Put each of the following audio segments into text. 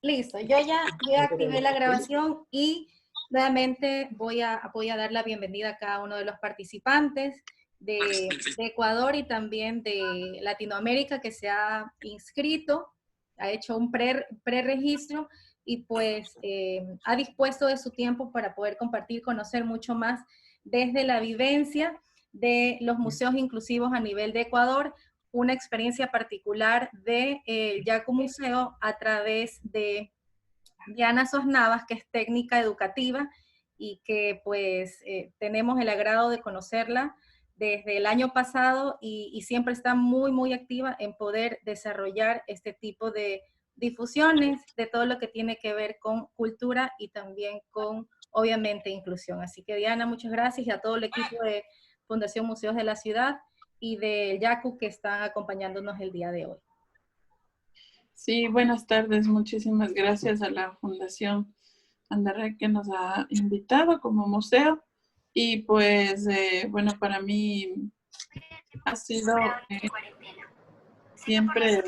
Listo, yo ya activé la grabación y nuevamente voy a dar la bienvenida a cada uno de los participantes de Ecuador y también de Latinoamérica que se ha inscrito, ha hecho un preregistro y pues ha dispuesto de su tiempo para poder compartir, conocer mucho más desde la vivencia de los museos inclusivos a nivel de Ecuador, una experiencia particular de Yacu Museo a través de Diana Sosnavas, que es técnica educativa y que pues tenemos el agrado de conocerla desde el año pasado y siempre está muy activa en poder desarrollar este tipo de difusiones de todo lo que tiene que ver con cultura y también con, obviamente, inclusión. Así que Diana, muchas gracias y a todo el equipo de Fundación Museos de la Ciudad y del YACU que están acompañándonos el día de hoy. Sí, buenas tardes. Muchísimas gracias a la Fundación Andarrek que nos ha invitado como museo. Y pues, bueno, para mí ha sido siempre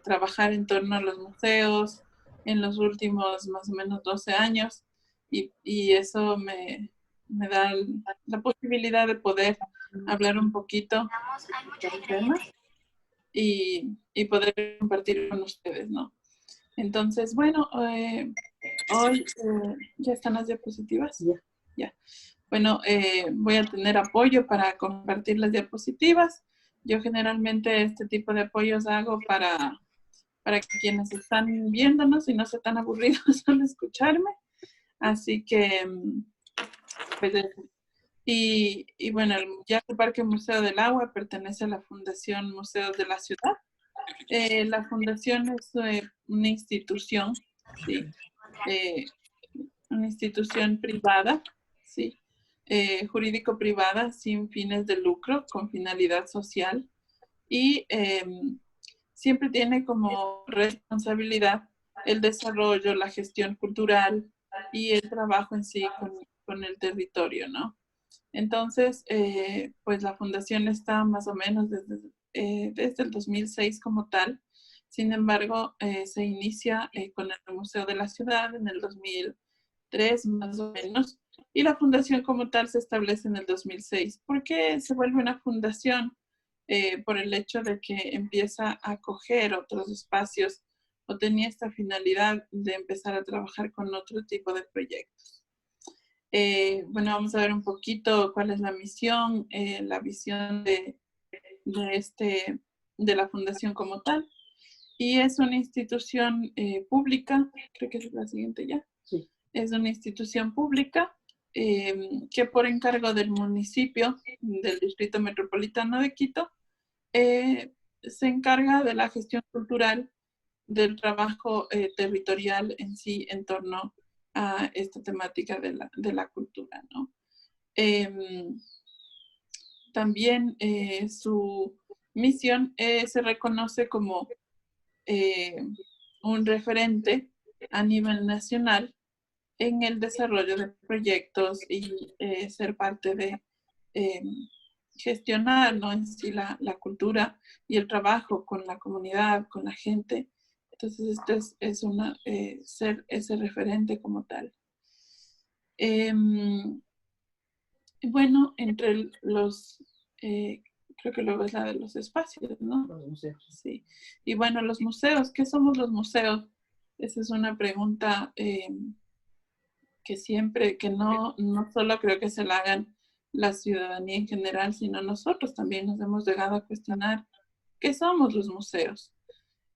trabajar en torno a los museos en los últimos más o menos 12 años y eso me da la posibilidad de poder hablar un poquito del tema y poder compartir con ustedes, ¿no? Entonces, bueno, hoy ya están las diapositivas. Ya. Bueno, voy a tener apoyo para compartir las diapositivas. Yo generalmente este tipo de apoyos hago para que quienes están viéndonos y no se tan aburridos al escucharme. Así que, pues, y bueno, el Yacu Parque Museo del Agua pertenece a la Fundación Museos de la Ciudad. La fundación es una institución, ¿sí? Una institución privada, ¿sí? Jurídico-privada sin fines de lucro, con finalidad social y siempre tiene como responsabilidad el desarrollo, la gestión cultural y el trabajo en sí con el territorio, ¿no? Entonces, pues la fundación está más o menos desde el 2006 como tal. Sin embargo, se inicia con el Museo de la Ciudad en el 2003 más o menos, y la fundación como tal se establece en el 2006. ¿Por qué se vuelve una fundación? Por el hecho de que empieza a acoger otros espacios o tenía esta finalidad de empezar a trabajar con otro tipo de proyectos. Bueno, vamos a ver un poquito cuál es la misión, la visión de la fundación como tal. Y es una institución pública, creo que es la siguiente ya. Sí. Es una institución pública que por encargo del municipio, del Distrito Metropolitano de Quito, se encarga de la gestión cultural, del trabajo territorial en sí en torno a esta temática de la cultura, ¿no? También su misión se reconoce como un referente a nivel nacional en el desarrollo de proyectos y ser parte de gestionar, ¿no? En sí la cultura y el trabajo con la comunidad, con la gente. Entonces, esto es una, ser ese referente como tal. Bueno, entre los, creo que luego es la de los espacios, ¿no? Los museos. Sí. Y bueno, los museos, ¿qué somos los museos? Esa es una pregunta que siempre, que no solo creo que se la hagan la ciudadanía en general, sino nosotros también nos hemos llegado a cuestionar qué somos los museos.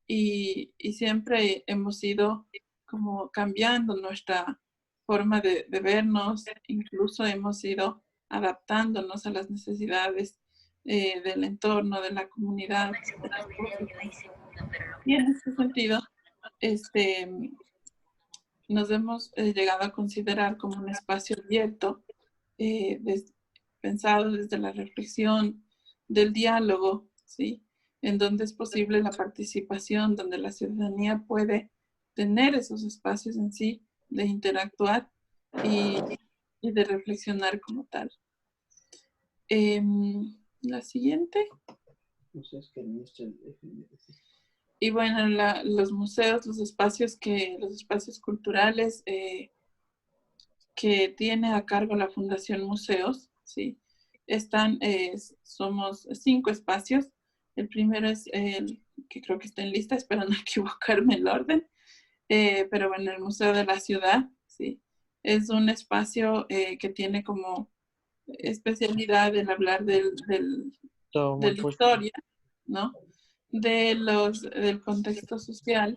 Y siempre hemos ido como cambiando nuestra forma de vernos, incluso hemos ido adaptándonos a las necesidades del entorno, de la comunidad. Y en ese sentido, nos hemos llegado a considerar como un espacio abierto, pensado desde la reflexión, del diálogo, ¿sí? En donde es posible la participación, donde la ciudadanía puede tener esos espacios en sí de interactuar y de reflexionar como tal. La siguiente. Y bueno, los museos, los espacios culturales que tiene a cargo la Fundación Museos, ¿sí? Somos 5 espacios. El primero es el que creo que está en lista, espero no equivocarme el orden, pero bueno, el Museo de la Ciudad, ¿sí? Es un espacio que tiene como especialidad en hablar de la historia, ¿no? Del contexto social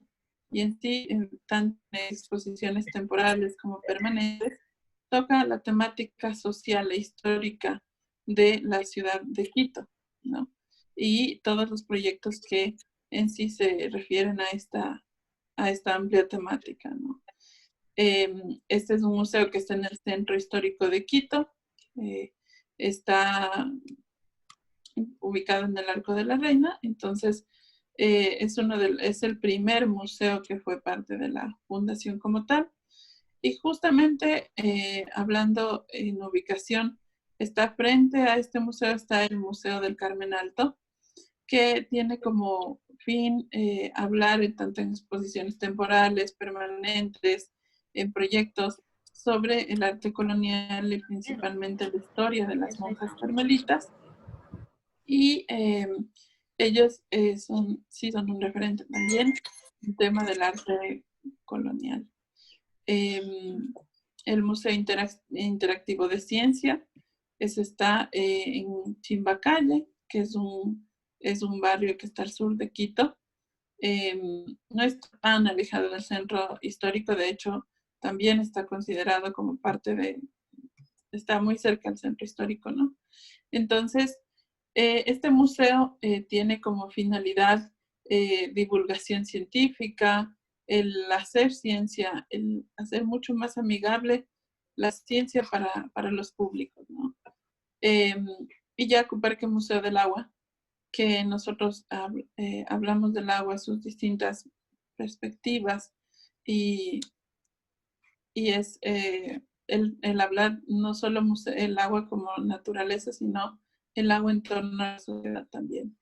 y en sí, tanto en exposiciones temporales como permanentes, toca la temática social e histórica de la ciudad de Quito, ¿no? Y todos los proyectos que en sí se refieren a esta amplia temática, ¿no? Este es un museo que está en el Centro Histórico de Quito, está ubicado en el Arco de la Reina, entonces es el primer museo que fue parte de la fundación como tal. Y justamente hablando en ubicación, está frente a este museo, está el Museo del Carmen Alto, que tiene como fin hablar tanto en exposiciones temporales, permanentes, en proyectos sobre el arte colonial y principalmente la historia de las monjas carmelitas. Y ellos son un referente también en tema del arte colonial. El Museo Interactivo de Ciencia, está en Chimbacalle, que es un barrio que está al sur de Quito. No está tan alejado del centro histórico, de hecho, también está considerado como está muy cerca del centro histórico, ¿no? Entonces, este museo tiene como finalidad divulgación científica, el hacer ciencia, el hacer mucho más amigable la ciencia para los públicos, ¿no? Y Yacu Parque Museo del Agua, que nosotros hablamos del agua, sus distintas perspectivas, y es el hablar no solo el agua como naturaleza, sino el agua en torno a la sociedad también.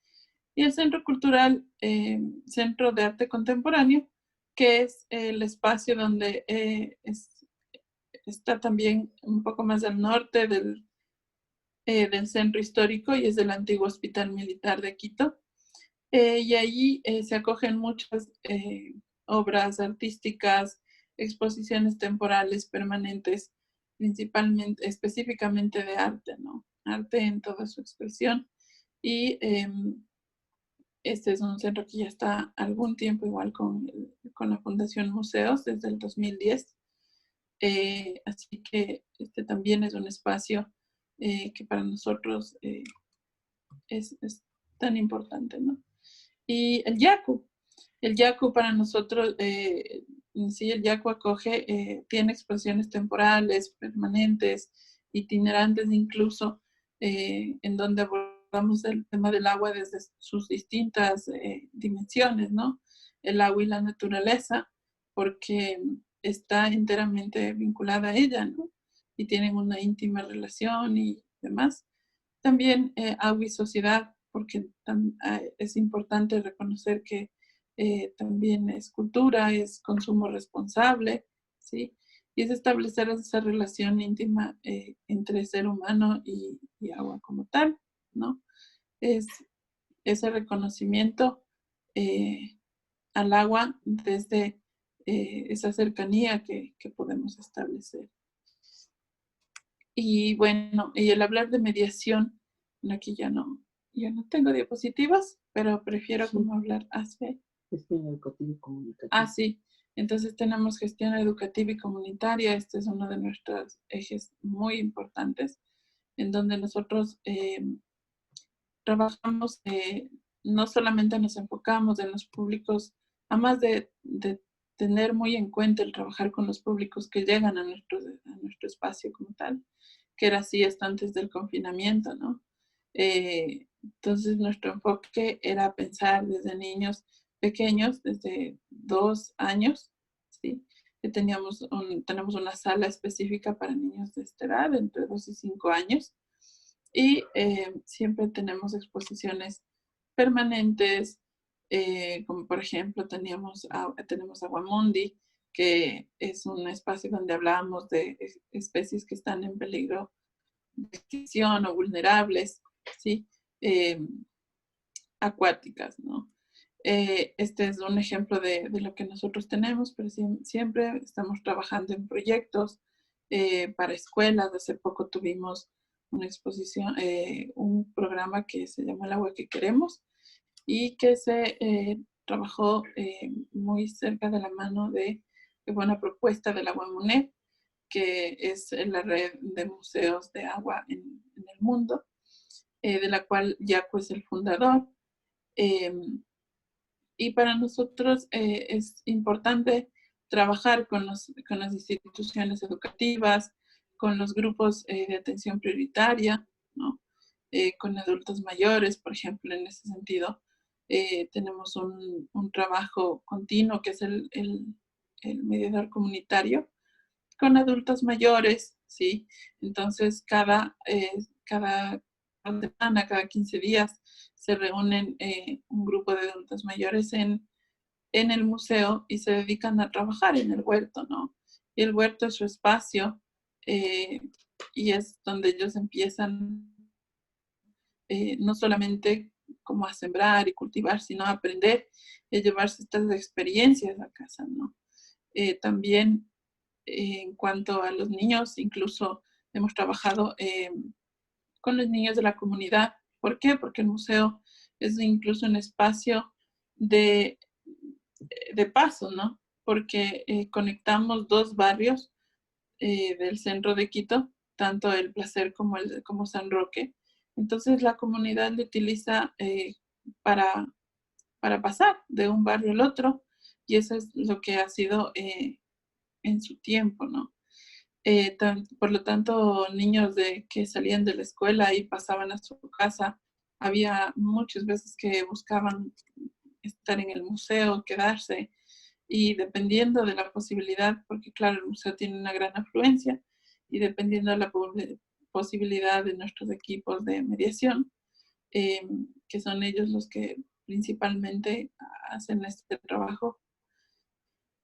Y el Centro Cultural, Centro de Arte Contemporáneo, que es el espacio donde está también un poco más al norte del centro histórico y es del antiguo Hospital Militar de Quito. Y allí se acogen muchas obras artísticas, exposiciones temporales permanentes, principalmente, específicamente de arte, ¿no? Arte en toda su expresión. Y este es un centro que ya está algún tiempo igual con la Fundación Museos desde el 2010. Así que este también es un espacio que para nosotros es tan importante, ¿no? Y el Yacu para nosotros, sí, el Yacu acoge, tiene exposiciones temporales, permanentes, itinerantes incluso, en donde abordamos el tema del agua desde sus distintas dimensiones, ¿no? El agua y la naturaleza, porque está enteramente vinculada a ella, ¿no? Y tienen una íntima relación y demás. También agua y sociedad, porque es importante reconocer que también es cultura, es consumo responsable, ¿sí? Y es establecer esa relación íntima entre ser humano y agua como tal, ¿no? Es ese reconocimiento al agua desde esa cercanía que podemos establecer. Y bueno, y el hablar de mediación, aquí ya no tengo diapositivas, pero prefiero como hablar así. Gestión educativa y comunitaria. Ah, sí. Entonces tenemos gestión educativa y comunitaria. Este es uno de nuestros ejes muy importantes, en donde nosotros trabajamos, no solamente nos enfocamos en los públicos, además de tener muy en cuenta el trabajar con los públicos que llegan a nuestro espacio como tal, que era así hasta antes del confinamiento, ¿no? Entonces nuestro enfoque era pensar desde niños pequeños, desde 2 años, ¿sí? Que tenemos una sala específica para niños de esta edad, entre 2 y 5 años, y siempre tenemos exposiciones permanentes, como por ejemplo tenemos Aguamundi, que es un espacio donde hablábamos de especies que están en peligro de extinción o vulnerables, ¿sí? Acuáticas, ¿no? Este es un ejemplo de lo que nosotros tenemos, pero siempre estamos trabajando en proyectos para escuelas. Hace poco tuvimos una exposición, un programa que se llama El agua que queremos y que se trabajó muy cerca de la mano de una propuesta de la UAMUNED, que es la red de museos de agua en el mundo, de la cual Yaco es el fundador. Y para nosotros es importante trabajar con las instituciones educativas, con los grupos de atención prioritaria, ¿no? Con adultos mayores, por ejemplo, en ese sentido. Tenemos un trabajo continuo que es el mediador comunitario con adultos mayores, ¿sí? Entonces, cada semana, cada 15 días, se reúnen un grupo de adultos mayores en el museo y se dedican a trabajar en el huerto, ¿no? Y el huerto es su espacio y es donde ellos empiezan no solamente como a sembrar y cultivar, sino a aprender y a llevarse estas experiencias a casa, ¿no? También en cuanto a los niños, incluso hemos trabajado con los niños de la comunidad. ¿Por qué? Porque el museo es incluso un espacio de paso, ¿no? Porque conectamos dos barrios del centro de Quito, tanto El Placer como San Roque. Entonces la comunidad lo utiliza para, para pasar de un barrio al otro y eso es lo que ha sido en su tiempo, ¿no? Por lo tanto, niños que salían de la escuela y pasaban a su casa, había muchas veces que buscaban estar en el museo, quedarse, y dependiendo de la posibilidad, porque claro, el museo tiene una gran afluencia, y dependiendo de la posibilidad de nuestros equipos de mediación, que son ellos los que principalmente hacen este trabajo,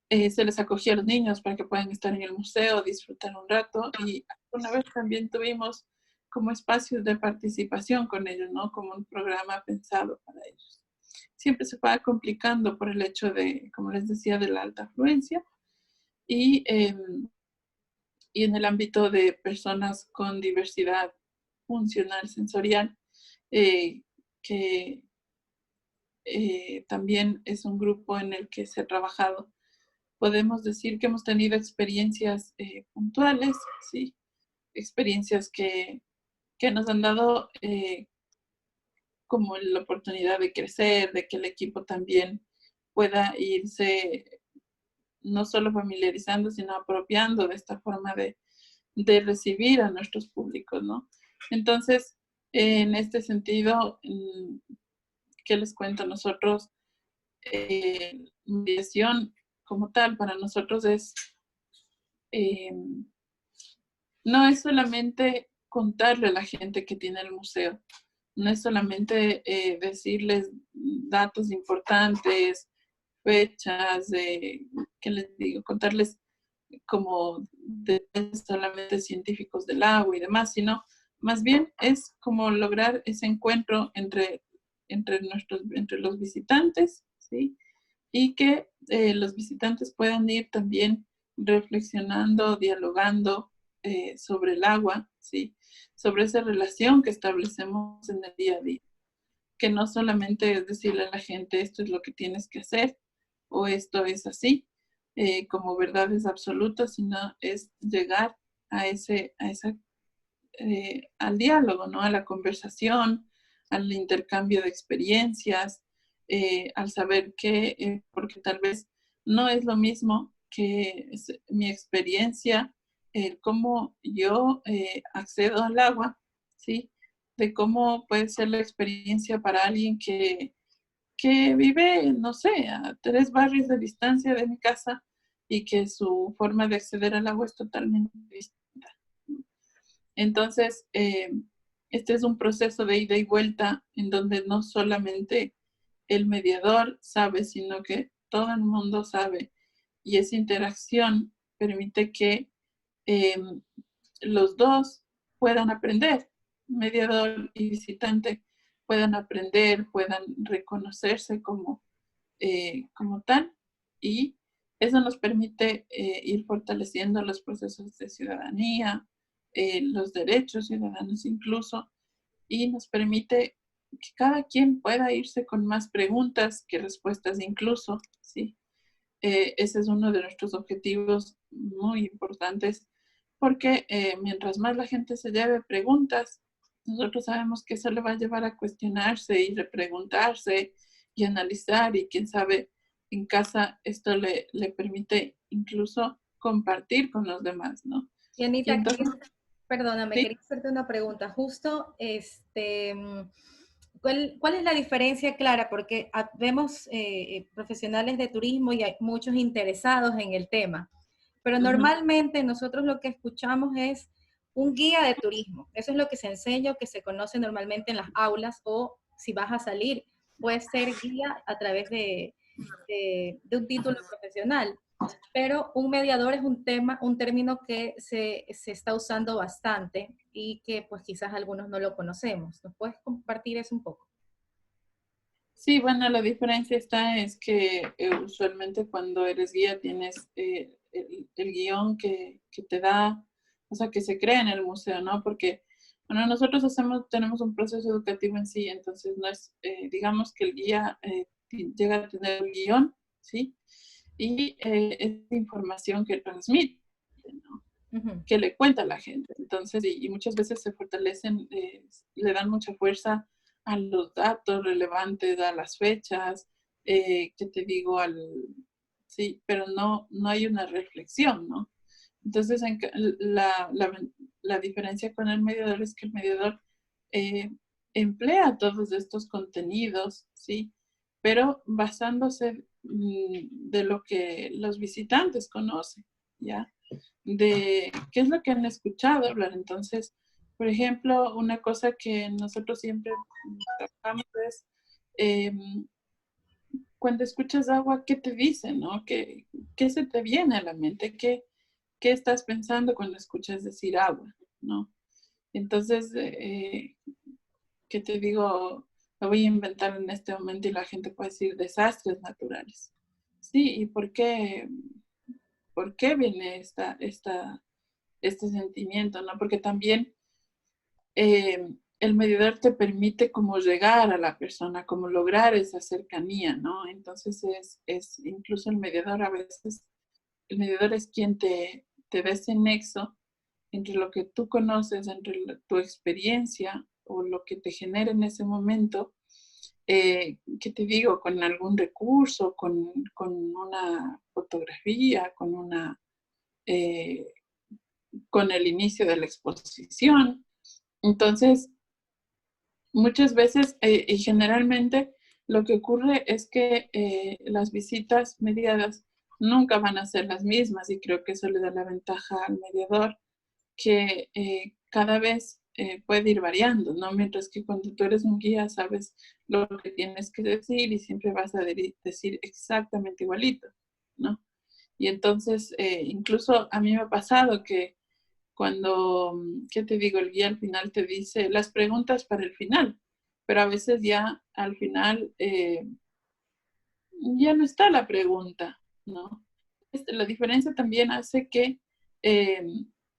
se les acogía a los niños para que puedan estar en el museo, disfrutar un rato y una vez también tuvimos como espacios de participación con ellos, ¿no? Como un programa pensado para ellos. Siempre se va complicando por el hecho de, como les decía, de la alta afluencia y en el ámbito de personas con diversidad funcional sensorial, que también es un grupo en el que se ha trabajado. Podemos decir que hemos tenido experiencias puntuales, ¿sí? Experiencias que nos han dado como la oportunidad de crecer, de que el equipo también pueda irse no solo familiarizando, sino apropiando de esta forma de recibir a nuestros públicos, ¿no? Entonces, en este sentido, ¿qué les cuento? Nosotros, mediación como tal, para nosotros es, no es solamente contarle a la gente que tiene el museo, no es solamente decirles datos importantes, fechas, ¿qué les digo? Contarles como detalles solamente científicos del agua y demás, sino más bien es como lograr ese encuentro entre los visitantes, ¿sí? Y que los visitantes puedan ir también reflexionando, dialogando sobre el agua, ¿sí? Sobre esa relación que establecemos en el día a día, que no solamente es decirle a la gente esto es lo que tienes que hacer o esto es así, como verdades absolutas, sino es llegar a al diálogo, ¿no? A la conversación, al intercambio de experiencias, al saber que, porque tal vez no es lo mismo que mi experiencia, cómo yo accedo al agua, ¿sí? De cómo puede ser la experiencia para alguien que vive, no sé, a 3 barrios de distancia de mi casa y que su forma de acceder al agua es totalmente distinta. Entonces, este es un proceso de ida y vuelta en donde no solamente el mediador sabe, sino que todo el mundo sabe. Y esa interacción permite que los dos puedan aprender, mediador y visitante puedan aprender, puedan reconocerse como tal, y eso nos permite ir fortaleciendo los procesos de ciudadanía, los derechos ciudadanos incluso, y nos permite que cada quien pueda irse con más preguntas que respuestas incluso, ¿sí? Ese es uno de nuestros objetivos muy importantes, porque mientras más la gente se lleve preguntas, nosotros sabemos que eso le va a llevar a cuestionarse y repreguntarse y analizar, y quién sabe, en casa esto le permite incluso compartir con los demás, ¿no? Y Anita, entonces, perdóname, sí. quería hacerte una pregunta. Justo, ¿cuál es la diferencia clara? Porque vemos profesionales de turismo y hay muchos interesados en el tema, pero normalmente nosotros lo que escuchamos es un guía de turismo. Eso es lo que se enseña o que se conoce normalmente en las aulas, o si vas a salir, puedes ser guía a través de un título profesional. Pero un mediador es un término que se está usando bastante y que pues quizás algunos no lo conocemos. ¿Nos puedes compartir eso un poco? Sí, bueno, la diferencia es que usualmente cuando eres guía tienes el guión que te da, o sea, que se crea en el museo, ¿no? Porque, bueno, nosotros tenemos un proceso educativo en sí, entonces no es, digamos que el guía llega a tener el guión, ¿sí? Y es información que transmite, ¿no? Que le cuenta a la gente. Entonces, y muchas veces se fortalecen, le dan mucha fuerza a los datos relevantes, a las fechas, que te digo, sí, pero no hay una reflexión, ¿no? Entonces, la diferencia con el mediador es que el mediador emplea todos estos contenidos, ¿sí? Pero basándose de lo que los visitantes conocen, ¿ya? De qué es lo que han escuchado hablar. Entonces, por ejemplo, una cosa que nosotros siempre trabajamos es cuando escuchas agua, ¿qué te dicen, no? ¿Qué se te viene a la mente? ¿Qué estás pensando cuando escuchas decir agua, no? Entonces, ¿qué te digo? Lo voy a inventar en este momento y la gente puede decir desastres naturales. Sí, ¿y por qué viene este sentimiento, ¿no? Porque también el mediador te permite como llegar a la persona, como lograr esa cercanía, ¿no? Entonces es incluso el mediador a veces, el mediador es quien te da ese nexo entre lo que tú conoces, entre tu experiencia o lo que te genera en ese momento, ¿qué te digo? Con algún recurso, con una fotografía, eh, con el inicio de la exposición. Entonces, muchas veces y generalmente lo que ocurre es que las visitas mediadas nunca van a ser las mismas, y creo que eso le da la ventaja al mediador, que cada vez puede ir variando, ¿no? Mientras que cuando tú eres un guía sabes lo que tienes que decir y siempre vas a decir exactamente igualito, ¿no? Y entonces, incluso a mí me ha pasado que cuando, ¿qué te digo? El guía al final te dice las preguntas para el final, pero a veces ya al final ya no está la pregunta, ¿no? La diferencia también hace que eh,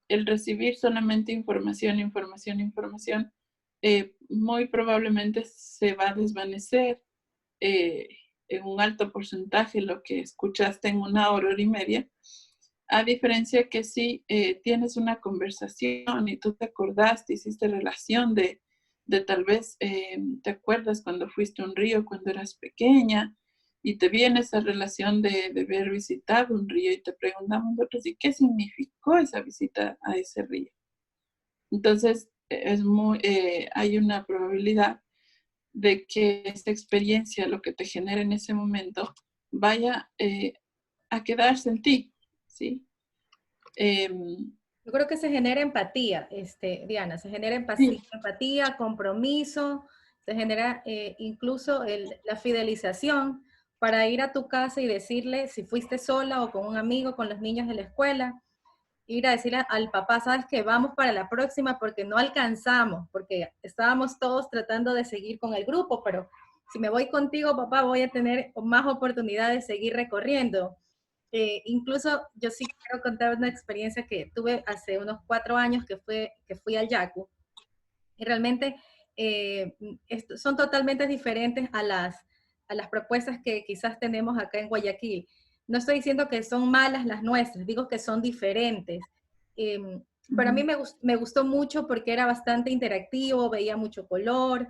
el recibir solamente información, muy probablemente se va a desvanecer eh, en un alto porcentaje lo que escuchaste en una hora y media, a diferencia que si tienes una conversación y tú te acordaste, hiciste relación de tal vez, te acuerdas cuando fuiste a un río cuando eras pequeña, y te viene esa relación de haber visitado un río, y te preguntamos nosotros, ¿y qué significó esa visita a ese río? Entonces, hay una probabilidad de que esta experiencia, lo que te genera en ese momento, vaya a quedarse en ti, ¿sí? Yo creo que se genera empatía, Diana, se genera Sí, empatía, compromiso, se genera incluso la fidelización para ir a tu casa y decirle si fuiste sola o con un amigo, con los niños de la escuela, ir a decirle al papá, sabes que vamos para la próxima porque no alcanzamos, porque estábamos todos tratando de seguir con el grupo, pero si me voy contigo, papá, voy a tener más oportunidad de seguir recorriendo. Incluso yo sí quiero contar una experiencia que tuve hace unos 4 años que fui al Yacu, y realmente son totalmente diferentes a las propuestas que quizás tenemos acá en Guayaquil. No estoy diciendo que son malas las nuestras, digo que son diferentes. Pero a mí me gustó mucho porque era bastante interactivo, veía mucho color,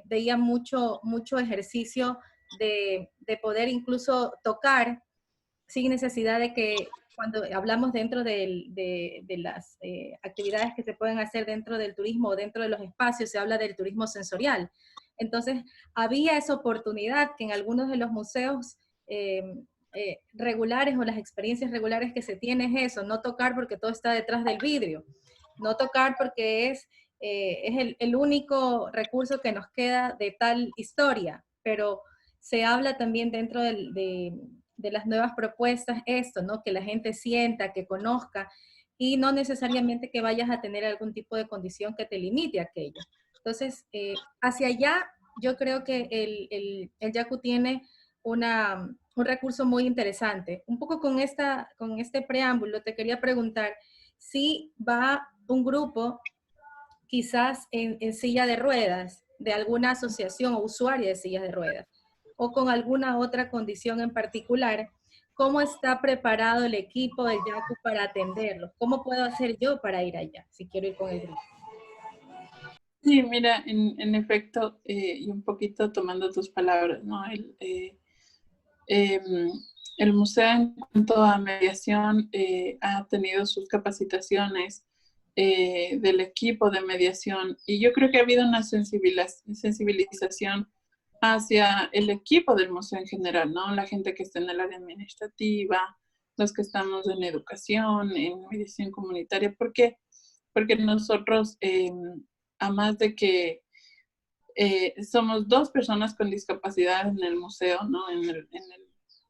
veía mucho ejercicio de poder incluso tocar sin necesidad de que cuando hablamos dentro de las actividades que se pueden hacer dentro del turismo o dentro de los espacios, se habla del turismo sensorial. Entonces, había esa oportunidad que en algunos de los museos regulares o las experiencias regulares que se tiene es eso, no tocar porque todo está detrás del vidrio, no tocar porque es el único recurso que nos queda de tal historia, pero se habla también dentro de las nuevas propuestas esto, ¿no? Que la gente sienta, que conozca, y no necesariamente que vayas a tener algún tipo de condición que te limite a aquello. Entonces, hacia allá, yo creo que el Yacu tiene un recurso muy interesante. Un poco con este preámbulo, te quería preguntar si va un grupo quizás en silla de ruedas, de alguna asociación o usuaria de sillas de ruedas, o con alguna otra condición en particular, ¿cómo está preparado el equipo del Yacu para atenderlo? ¿Cómo puedo hacer yo para ir allá, si quiero ir con el grupo? Sí, mira, en efecto, y un poquito tomando tus palabras, ¿no? El museo en cuanto a mediación ha tenido sus capacitaciones del equipo de mediación y yo creo que ha habido una sensibilización hacia el equipo del museo en general, ¿no? La gente que está en el área administrativa, los que estamos en educación, en mediación comunitaria. ¿Por qué? Porque nosotros, a más de que somos 2 personas con discapacidad en el museo, ¿no?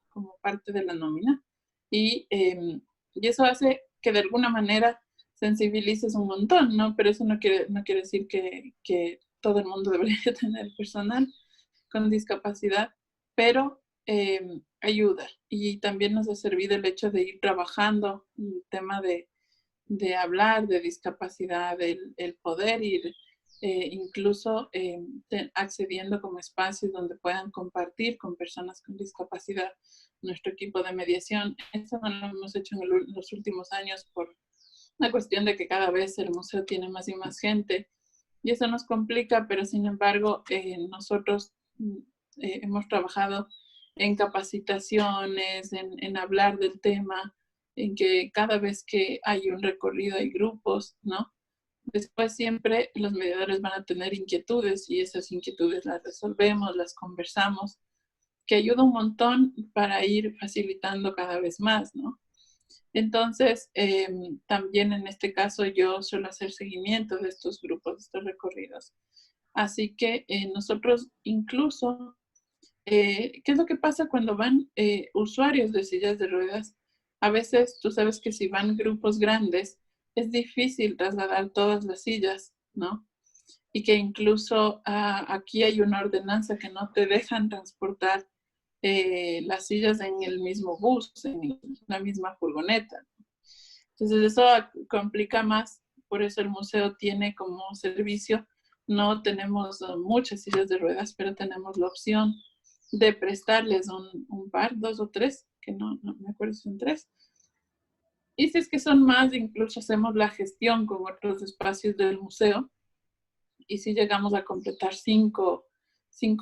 Como parte de la nómina. Y eso hace que de alguna manera sensibilices un montón, ¿no? Pero eso no quiere decir que todo el mundo debería tener personal con discapacidad, pero ayuda. Y también nos ha servido el hecho de ir trabajando el tema de hablar de discapacidad, el poder ir incluso accediendo como espacios donde puedan compartir con personas con discapacidad nuestro equipo de mediación. Eso no lo hemos hecho en los últimos años por una cuestión de que cada vez el museo tiene más y más gente y eso nos complica, pero sin embargo nosotros hemos trabajado en capacitaciones, en hablar del tema, en que cada vez que hay un recorrido hay grupos, ¿no? Después siempre los mediadores van a tener inquietudes y esas inquietudes las resolvemos, las conversamos, que ayuda un montón para ir facilitando cada vez más, ¿no? Entonces, también en este caso yo suelo hacer seguimiento de estos grupos, de estos recorridos. Así que nosotros incluso, ¿qué es lo que pasa cuando van usuarios de sillas de ruedas? A veces tú sabes que si van grupos grandes, es difícil trasladar todas las sillas, ¿no? Y que incluso aquí hay una ordenanza que no te dejan transportar las sillas en el mismo bus, en la misma furgoneta. Entonces eso complica más, por eso el museo tiene como servicio, no tenemos muchas sillas de ruedas, pero tenemos la opción de prestarles un par, 2 o 3, que no me acuerdo si son 3. Y si es que son más, incluso hacemos la gestión con otros espacios del museo y si llegamos a completar 5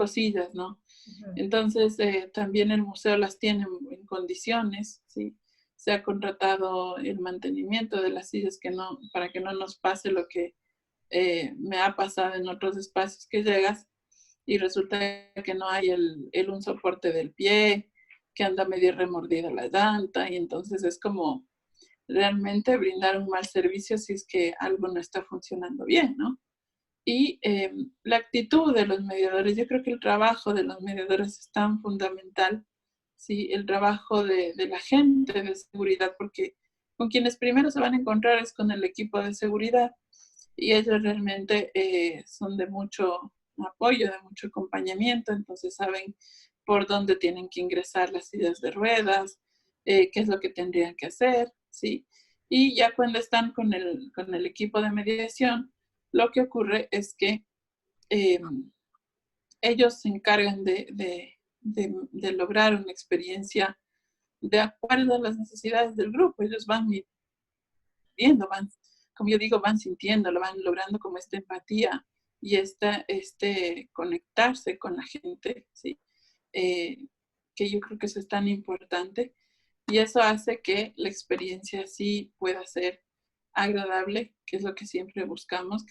sillas, ¿no? Entonces, también el museo las tiene en condiciones, ¿sí? Se ha contratado el mantenimiento de las sillas para que no nos pase lo que me ha pasado en otros espacios que llegas y resulta que no hay un soporte del pie, que anda medio remordida la llanta y entonces es como realmente brindar un mal servicio si es que algo no está funcionando bien, ¿no? Y la actitud de los mediadores, yo creo que el trabajo de los mediadores es tan fundamental, ¿sí? El trabajo de la gente de seguridad, porque con quienes primero se van a encontrar es con el equipo de seguridad, y ellos realmente son de mucho apoyo, de mucho acompañamiento, entonces saben por dónde tienen que ingresar las sillas de ruedas, qué es lo que tendrían que hacer, ¿sí? Y ya cuando están con el equipo de mediación, lo que ocurre es que ellos se encargan de lograr una experiencia de acuerdo a las necesidades del grupo. Ellos van viendo, como yo digo, van sintiendo, lo van logrando como esta empatía y este conectarse con la gente, ¿sí? Que yo creo que eso es tan importante y eso hace que la experiencia sí pueda ser agradable, que es lo que siempre buscamos,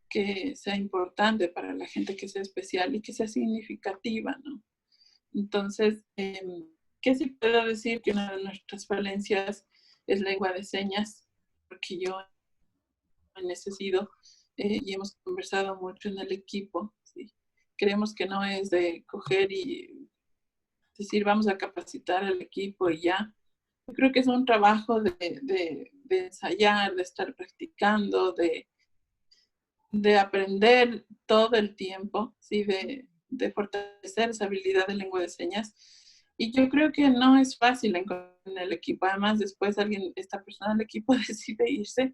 que sea importante para la gente, que sea especial y que sea significativa, ¿no? Entonces, ¿qué sí puedo decir? Que una de nuestras falencias es lengua de señas, porque yo en ese sentido, y hemos conversado mucho en el equipo, ¿sí? Creemos que no es de coger y decir vamos a capacitar al equipo y ya. Yo creo que es un trabajo de ensayar, de estar practicando, de aprender todo el tiempo, ¿sí? De fortalecer esa habilidad de lengua de señas. Y yo creo que no es fácil en el equipo. Además, después esta persona del equipo decide irse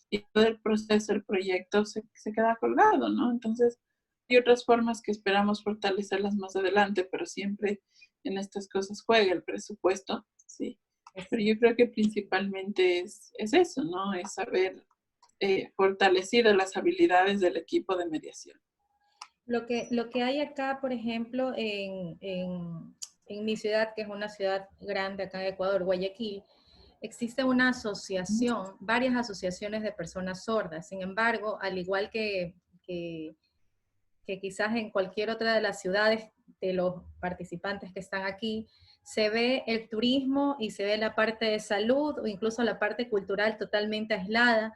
y todo el proceso, el proyecto se queda colgado, ¿no? Entonces, hay otras formas que esperamos fortalecerlas más adelante, pero siempre en estas cosas juega el presupuesto, ¿sí? Pero yo creo que principalmente es eso, ¿no? Es saber fortalecido las habilidades del equipo de mediación. Lo que hay acá, por ejemplo, en mi ciudad, que es una ciudad grande acá en Ecuador, Guayaquil, existe una asociación, varias asociaciones de personas sordas. Sin embargo, al igual que quizás en cualquier otra de las ciudades de los participantes que están aquí, se ve el turismo y se ve la parte de salud o incluso la parte cultural totalmente aislada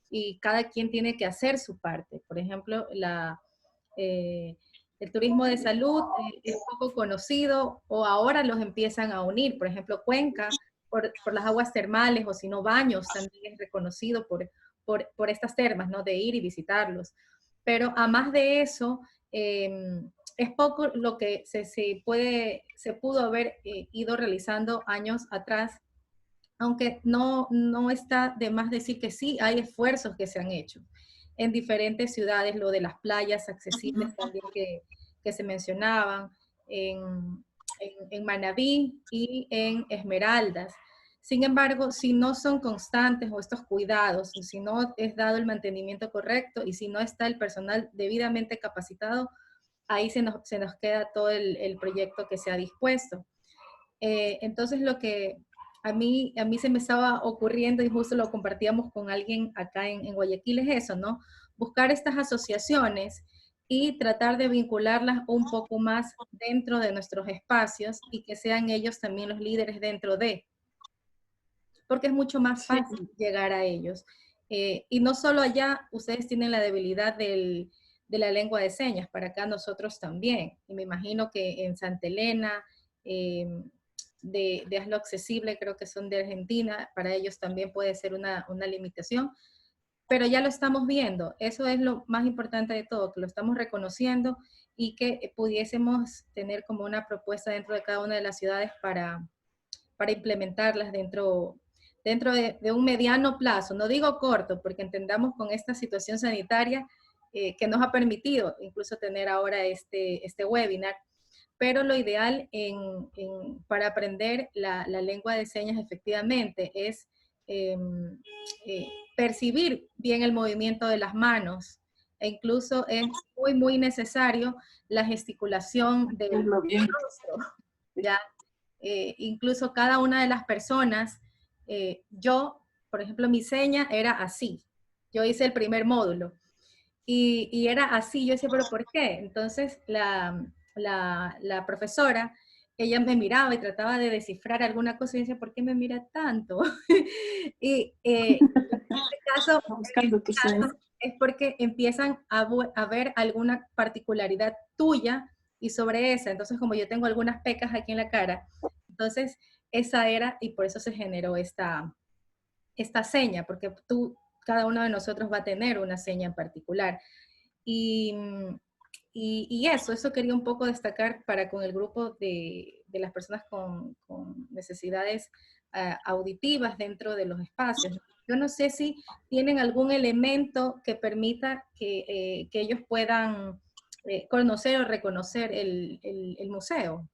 y cada quien tiene que hacer su parte. Por ejemplo, el turismo de salud es poco conocido o ahora los empiezan a unir. Por ejemplo, Cuenca, por las aguas termales o si no baños, también es reconocido por estas termas, ¿no? De ir y visitarlos. Pero a más de eso, es poco lo que se pudo haber ido realizando años atrás, aunque no está de más decir que sí, hay esfuerzos que se han hecho en diferentes ciudades, lo de las playas accesibles también que se mencionaban, en Manabí y en Esmeraldas. Sin embargo, si no son constantes o estos cuidados, si no es dado el mantenimiento correcto y si no está el personal debidamente capacitado, ahí se nos queda todo el proyecto que se ha dispuesto. Entonces, lo que a mí se me estaba ocurriendo y justo lo compartíamos con alguien acá en Guayaquil es eso, ¿no? Buscar estas asociaciones y tratar de vincularlas un poco más dentro de nuestros espacios y que sean ellos también los líderes dentro de, porque es mucho más fácil llegar a ellos. Y no solo allá, ustedes tienen la debilidad de la lengua de señas, para acá nosotros también. Y me imagino que en Santa Elena, de Hazlo Accesible, creo que son de Argentina, para ellos también puede ser una limitación, pero ya lo estamos viendo. Eso es lo más importante de todo, que lo estamos reconociendo y que pudiésemos tener como una propuesta dentro de cada una de las ciudades para implementarlas dentro de un mediano plazo. No digo corto, porque entendamos con esta situación sanitaria que nos ha permitido incluso tener ahora este webinar, pero lo ideal para aprender la lengua de señas efectivamente es percibir bien el movimiento de las manos, e incluso es muy, muy necesario la gesticulación del rostro, ¿ya? Incluso cada una de las personas, yo, por ejemplo, mi seña era así, yo hice el primer módulo, y era así, yo decía, pero ¿por qué? Entonces la profesora, ella me miraba y trataba de descifrar alguna cosa y decía, ¿por qué me mira tanto? Y en este caso, Buscando tu seña. es porque empiezan a ver alguna particularidad tuya y sobre esa. Entonces, como yo tengo algunas pecas aquí en la cara, entonces esa era, y por eso se generó esta seña, porque cada uno de nosotros va a tener una seña en particular. Y, y eso quería un poco destacar para con el grupo de las personas con necesidades auditivas dentro de los espacios. Yo no sé si tienen algún elemento que permita que ellos puedan conocer o reconocer el museo.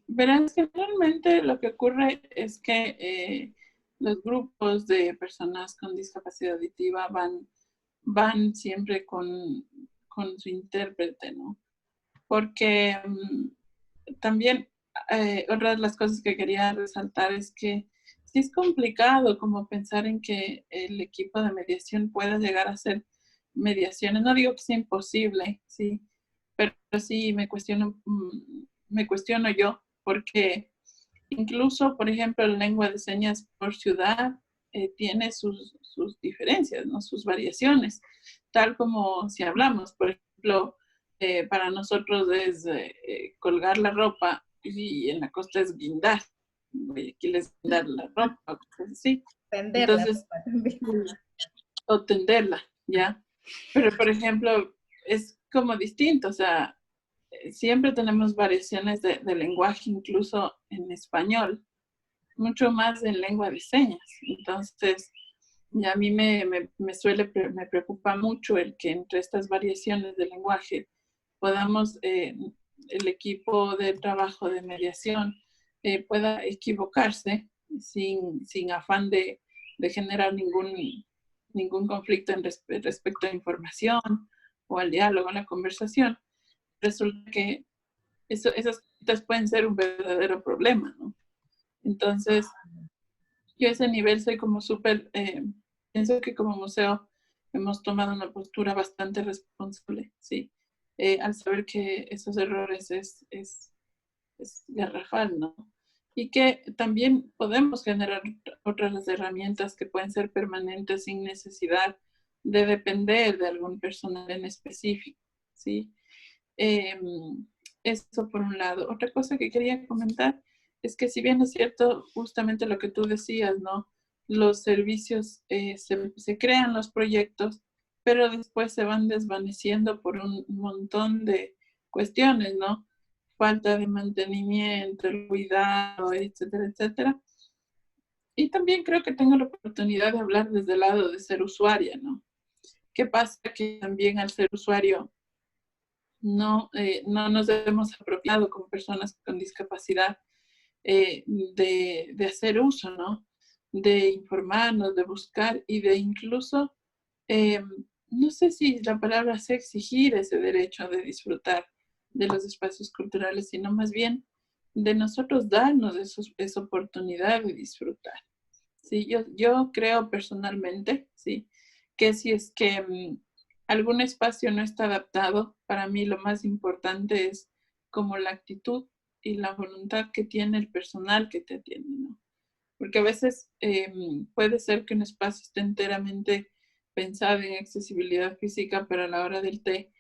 Verás que realmente lo que ocurre es que los grupos de personas con discapacidad auditiva van siempre con su intérprete, ¿no? Porque también otra de las cosas que quería resaltar es que sí es complicado como pensar en que el equipo de mediación pueda llegar a hacer mediaciones. No digo que sea imposible, sí, pero sí me cuestiono yo, porque incluso, por ejemplo, la lengua de señas por ciudad tiene sus diferencias, ¿no? Sus variaciones, tal como si hablamos, por ejemplo, para nosotros es colgar la ropa y en la costa es guindar. Aquí les guindar la ropa, cosas así. Venderla. Entonces, o tenderla, ¿ya? Pero, por ejemplo, es como distinto, o sea, siempre tenemos variaciones de lenguaje, incluso en español, mucho más en lengua de señas. Entonces, y a mí me preocupa mucho el que entre estas variaciones de lenguaje podamos, el equipo de trabajo de mediación pueda equivocarse sin afán de generar ningún conflicto respecto a información o al diálogo, a la conversación. Resulta que esas cositas pueden ser un verdadero problema, ¿no? Entonces, yo a ese nivel soy como súper, pienso que como museo hemos tomado una postura bastante responsable, ¿sí? Al saber que esos errores es garrafal, ¿no? Y que también podemos generar otras herramientas que pueden ser permanentes sin necesidad de depender de algún personal en específico, ¿sí? Eso por un lado. Otra cosa que quería comentar es que si bien es cierto justamente lo que tú decías, ¿no? Los servicios, se crean los proyectos, pero después se van desvaneciendo por un montón de cuestiones, ¿no? Falta de mantenimiento, el cuidado, etcétera, etcétera. Y también creo que tengo la oportunidad de hablar desde el lado de ser usuaria, ¿no? ¿Qué pasa? Que también al ser usuario no nos hemos apropiado como personas con discapacidad de hacer uso, ¿no? De informarnos, de buscar y de incluso, eh, no sé si la palabra es exigir ese derecho de disfrutar de los espacios culturales, sino más bien de nosotros darnos esa oportunidad de disfrutar. Sí, yo creo personalmente, sí, que si es que algún espacio no está adaptado, para mí lo más importante es como la actitud y la voluntad que tiene el personal que te atiende, ¿no? Porque a veces puede ser que un espacio esté enteramente pensado en accesibilidad física, pero a la hora del té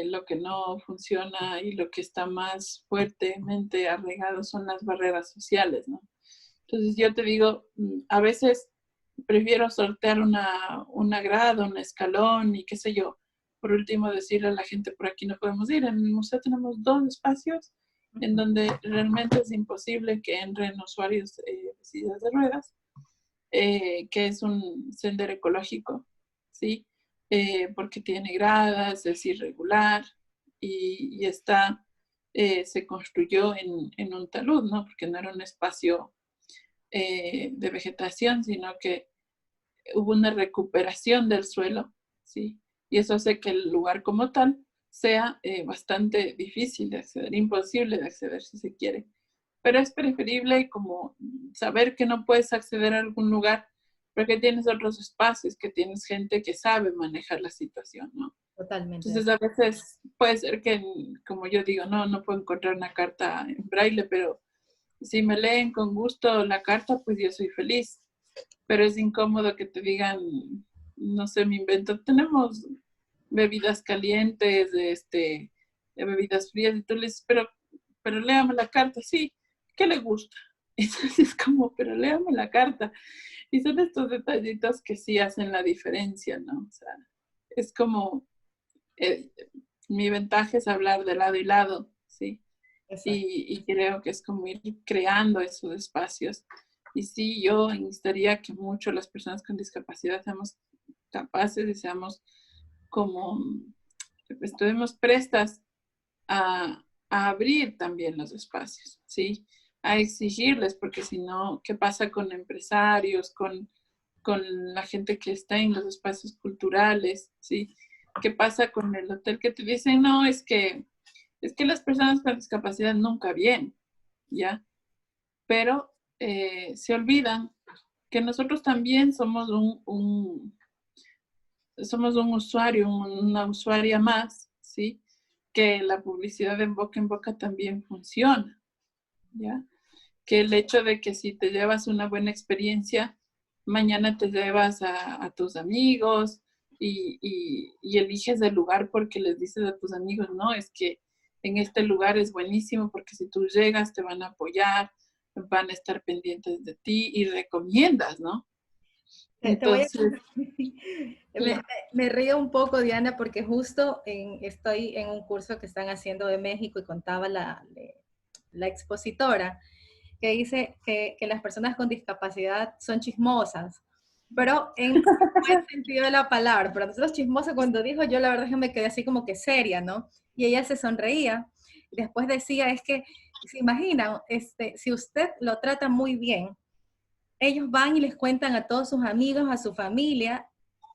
lo que no funciona y lo que está más fuertemente arraigado son las barreras sociales, ¿no? Entonces yo te digo, a veces prefiero sortear una grada, un escalón y qué sé yo. Por último, decirle a la gente, por aquí no podemos ir. En el museo tenemos 2 espacios en donde realmente es imposible que entren usuarios de sillas de ruedas, que es un sendero ecológico, ¿sí? Porque tiene gradas, es irregular y se construyó en un talud, ¿no? Porque no era un espacio de vegetación, sino que hubo una recuperación del suelo, ¿sí? Y eso hace que el lugar como tal sea bastante difícil de acceder, imposible de acceder si se quiere. Pero es preferible como saber que no puedes acceder a algún lugar porque tienes otros espacios, que tienes gente que sabe manejar la situación, ¿no? Totalmente. Entonces a veces puede ser que, como yo digo, no puedo encontrar una carta en braille, pero si me leen con gusto la carta, pues yo soy feliz. pero es incómodo que te digan, no sé, me invento, tenemos bebidas calientes, bebidas frías, y tú le dices, pero léame la carta, sí, ¿qué le gusta? Entonces es como, pero léame la carta. Y son estos detallitos que sí hacen la diferencia, ¿no? O sea, es como, eh, mi ventaja es hablar de lado y lado, ¿sí? Y creo que es como ir creando esos espacios. Y sí, yo instaría que mucho las personas con discapacidad seamos capaces y seamos como, estuvimos prestas a abrir también los espacios, ¿sí? A exigirles, porque si no, ¿qué pasa con empresarios, con la gente que está en los espacios culturales, ¿sí? ¿Qué pasa con el hotel que te dicen, no, es que las personas con discapacidad nunca vienen, ¿ya? Pero se olvidan que nosotros también somos somos un usuario, una usuaria más, ¿sí? Que la publicidad en boca también funciona, ¿ya? Que el hecho de que si te llevas una buena experiencia, mañana te llevas a tus amigos y eliges el lugar porque les dices a tus amigos, no, es que en este lugar es buenísimo porque si tú llegas te van a apoyar, van a estar pendientes de ti y recomiendas, ¿no? Te voy a Entonces, me río un poco, Diana, porque justo estoy en un curso que están haciendo de México y contaba la expositora que dice que las personas con discapacidad son chismosas, pero en el buen sentido de la palabra. Pero nosotros chismosas, cuando dijo, yo la verdad es que me quedé así como que seria, ¿no? Y ella se sonreía. Y después decía, es que, se imagina, si usted lo trata muy bien, ellos van y les cuentan a todos sus amigos, a su familia,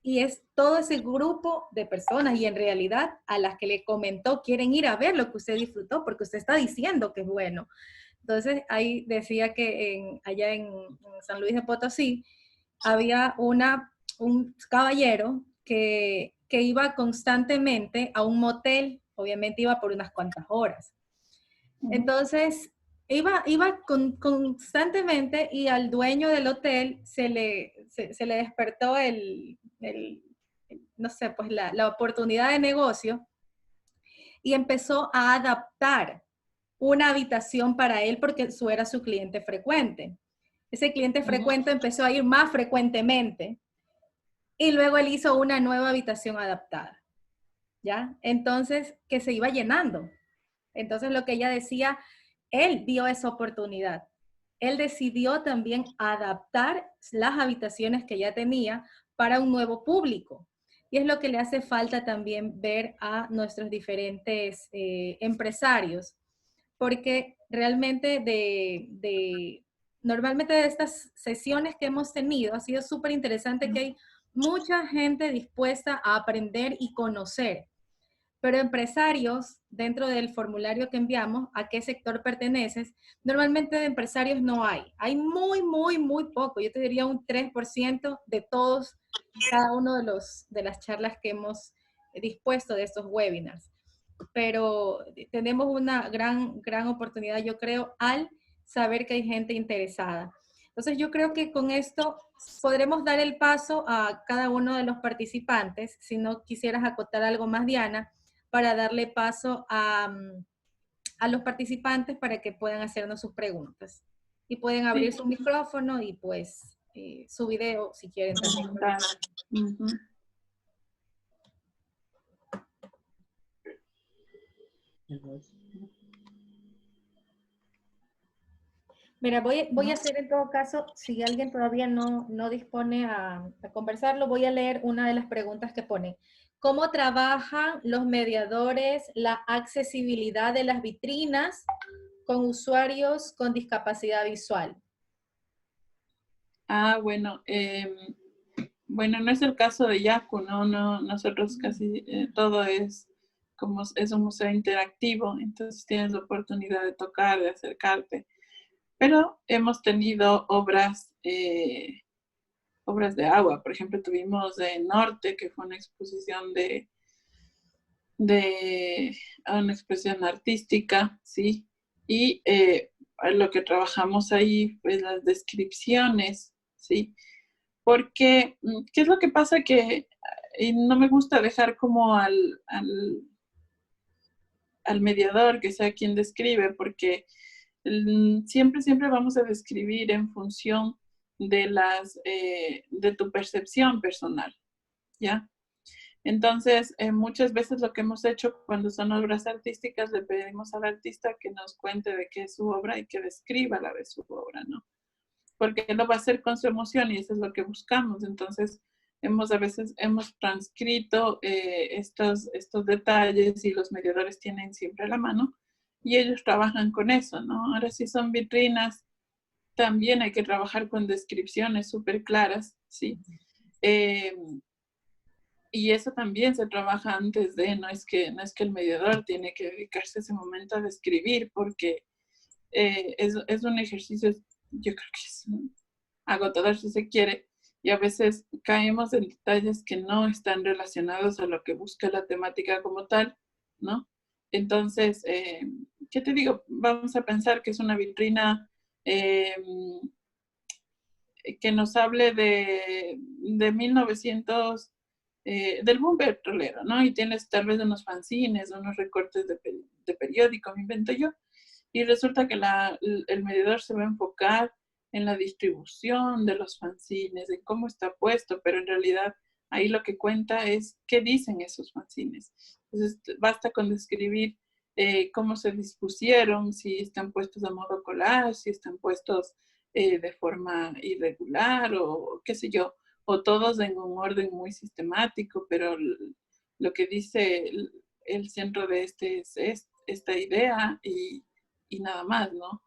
y es todo ese grupo de personas, y en realidad a las que le comentó quieren ir a ver lo que usted disfrutó, porque usted está diciendo que es bueno. Entonces, ahí decía que allá en San Luis de Potosí había un caballero que iba constantemente a un motel, obviamente iba por unas cuantas horas. Entonces, iba constantemente y al dueño del hotel se le despertó no sé, pues la oportunidad de negocio y empezó a adaptar una habitación para él porque su era su cliente frecuente. Ese cliente frecuente empezó a ir más frecuentemente y luego él hizo una nueva habitación adaptada, ¿ya? Entonces, que se iba llenando. Entonces, lo que ella decía, él vio esa oportunidad. Él decidió también adaptar las habitaciones que ya tenía para un nuevo público. Y es lo que le hace falta también ver a nuestros diferentes empresarios, porque realmente normalmente de estas sesiones que hemos tenido ha sido súper interesante que hay mucha gente dispuesta a aprender y conocer, pero empresarios, dentro del formulario que enviamos, a qué sector perteneces, normalmente de empresarios no hay. Hay muy, muy, muy poco. Yo te diría un 3% de todos, cada uno de las charlas que hemos dispuesto de estos webinars. Pero tenemos una gran oportunidad, yo creo, al saber que hay gente interesada. Entonces, yo creo que con esto podremos dar el paso a cada uno de los participantes. Si no quisieras acotar algo más, Diana, para darle paso a los participantes para que puedan hacernos sus preguntas. Y pueden abrir su micrófono y pues su video si quieren también. Mira, voy a hacer en todo caso, si alguien todavía no dispone a conversarlo, voy a leer una de las preguntas que pone. ¿Cómo trabajan los mediadores la accesibilidad de las vitrinas con usuarios con discapacidad visual? Bueno, bueno, no es el caso de Yaku, ¿no? Nosotros casi todo es como es un museo interactivo, entonces tienes la oportunidad de tocar, de acercarte. Pero hemos tenido obras de agua. Por ejemplo, tuvimos de Norte, que fue una exposición de una expresión artística, ¿sí? Y lo que trabajamos ahí, pues las descripciones ¿sí? Porque, ¿qué es lo que pasa? Que y no me gusta dejar como al mediador que sea quien describe, porque siempre vamos a describir en función de tu percepción personal, ¿ya? Entonces, muchas veces lo que hemos hecho cuando son obras artísticas, le pedimos al artista que nos cuente de qué es su obra y que describa a la vez su obra, ¿no? Porque él lo va a hacer con su emoción y eso es lo que buscamos. Entonces, a veces hemos transcrito estos detalles y los mediadores tienen siempre a la mano y ellos trabajan con eso, ¿no? Ahora, si son vitrinas, también hay que trabajar con descripciones súper claras, ¿sí? Y eso también se trabaja antes de, no es que el mediador tiene que dedicarse ese momento a describir, porque es un ejercicio, yo creo que es agotador si se quiere, y a veces caemos en detalles que no están relacionados a lo que busca la temática como tal, ¿no? Entonces, ¿qué te digo? Vamos a pensar que es una vitrina que nos hable de 1900, del boom petrolero, ¿no? Y tienes tal vez unos fanzines, unos recortes de periódico, me invento yo, y resulta que el medidor se va a enfocar en la distribución de los fanzines, en cómo está puesto, pero en realidad ahí lo que cuenta es qué dicen esos fanzines. Entonces, basta con describir cómo se dispusieron, si están puestos a modo collage, si están puestos de forma irregular o qué sé yo, o todos en un orden muy sistemático, pero lo que dice el centro de es esta idea y nada más, ¿no?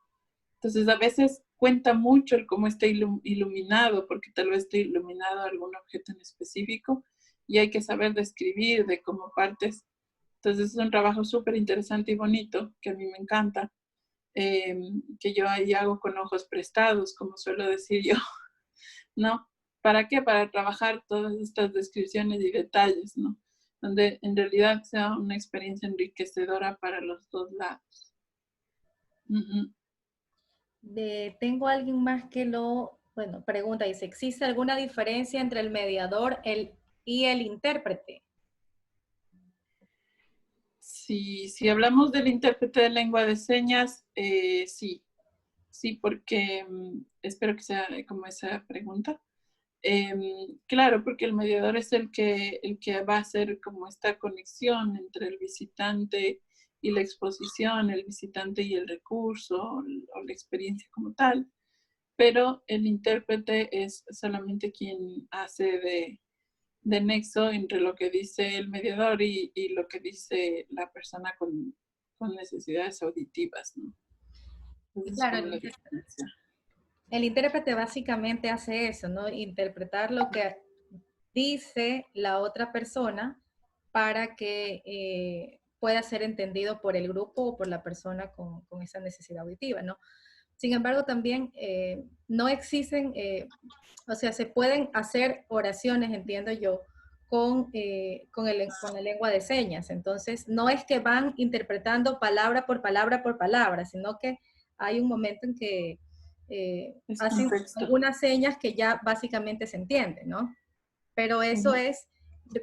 Entonces a veces cuenta mucho el cómo está iluminado, porque tal vez está iluminado algún objeto en específico y hay que saber describir de cómo partes. Entonces es un trabajo súper interesante y bonito que a mí me encanta, que yo ahí hago con ojos prestados, como suelo decir yo, ¿no? ¿Para qué? Para trabajar todas estas descripciones y detalles, ¿no? Donde en realidad sea una experiencia enriquecedora para los dos lados. Tengo a alguien más que bueno, pregunta, dice, ¿existe alguna diferencia entre el mediador y el intérprete? Si hablamos del intérprete de lengua de señas, sí. Sí, porque espero que sea como esa pregunta. Claro, porque el mediador es el que va a hacer como esta conexión entre el visitante y la exposición, el visitante y el recurso o la experiencia como tal, pero el intérprete es solamente quien hace de nexo entre lo que dice el mediador y lo que dice la persona con necesidades auditivas, ¿no? Entonces es Claro, como la diferencia. el intérprete básicamente hace eso, ¿no? Interpretar lo que dice la otra persona para que pueda ser entendido por el grupo o por la persona con esa necesidad auditiva, ¿no? Sin embargo, también no existen, o sea, se pueden hacer oraciones, entiendo yo, con la lengua de señas. Entonces, no es que van interpretando palabra por palabra por palabra, sino que hay un momento en que hacen Contexto. algunas señas que ya básicamente se entienden, ¿no? Pero eso es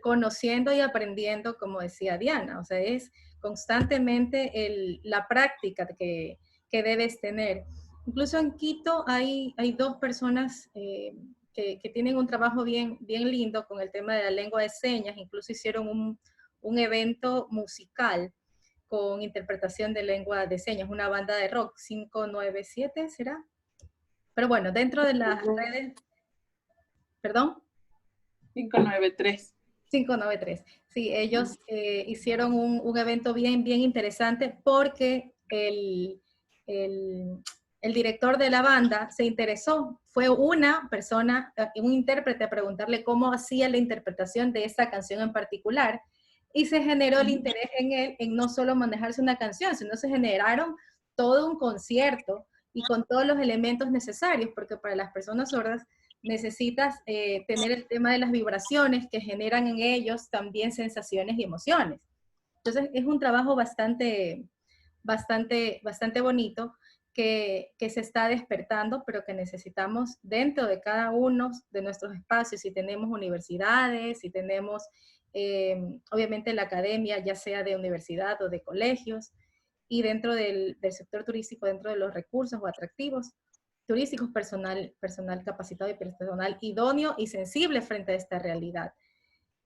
conociendo y aprendiendo, como decía Diana, o sea, es constantemente la práctica que debes tener. Incluso en Quito hay dos personas que tienen un trabajo bien lindo con el tema de la lengua de señas, incluso hicieron un evento musical con interpretación de lengua de señas, una banda de rock, 597, ¿será? Pero bueno, dentro de las redes, ¿perdón? 593. 593. Sí, ellos hicieron un evento bien interesante porque el director de la banda se interesó. Fue una persona, un intérprete, a preguntarle cómo hacía la interpretación de esa canción en particular. Y se generó el interés en él en no solo manejarse una canción, sino se generaron todo un concierto y con todos los elementos necesarios, porque para las personas sordas necesitas tener el tema de las vibraciones que generan en ellos también sensaciones y emociones. Entonces es un trabajo bastante bonito que se está despertando, pero que necesitamos dentro de cada uno de nuestros espacios. Si tenemos universidades, si tenemos obviamente la academia, ya sea de universidad o de colegios, y dentro del sector turístico, dentro de los recursos o atractivos turísticos, personal capacitado y personal idóneo y sensible frente a esta realidad.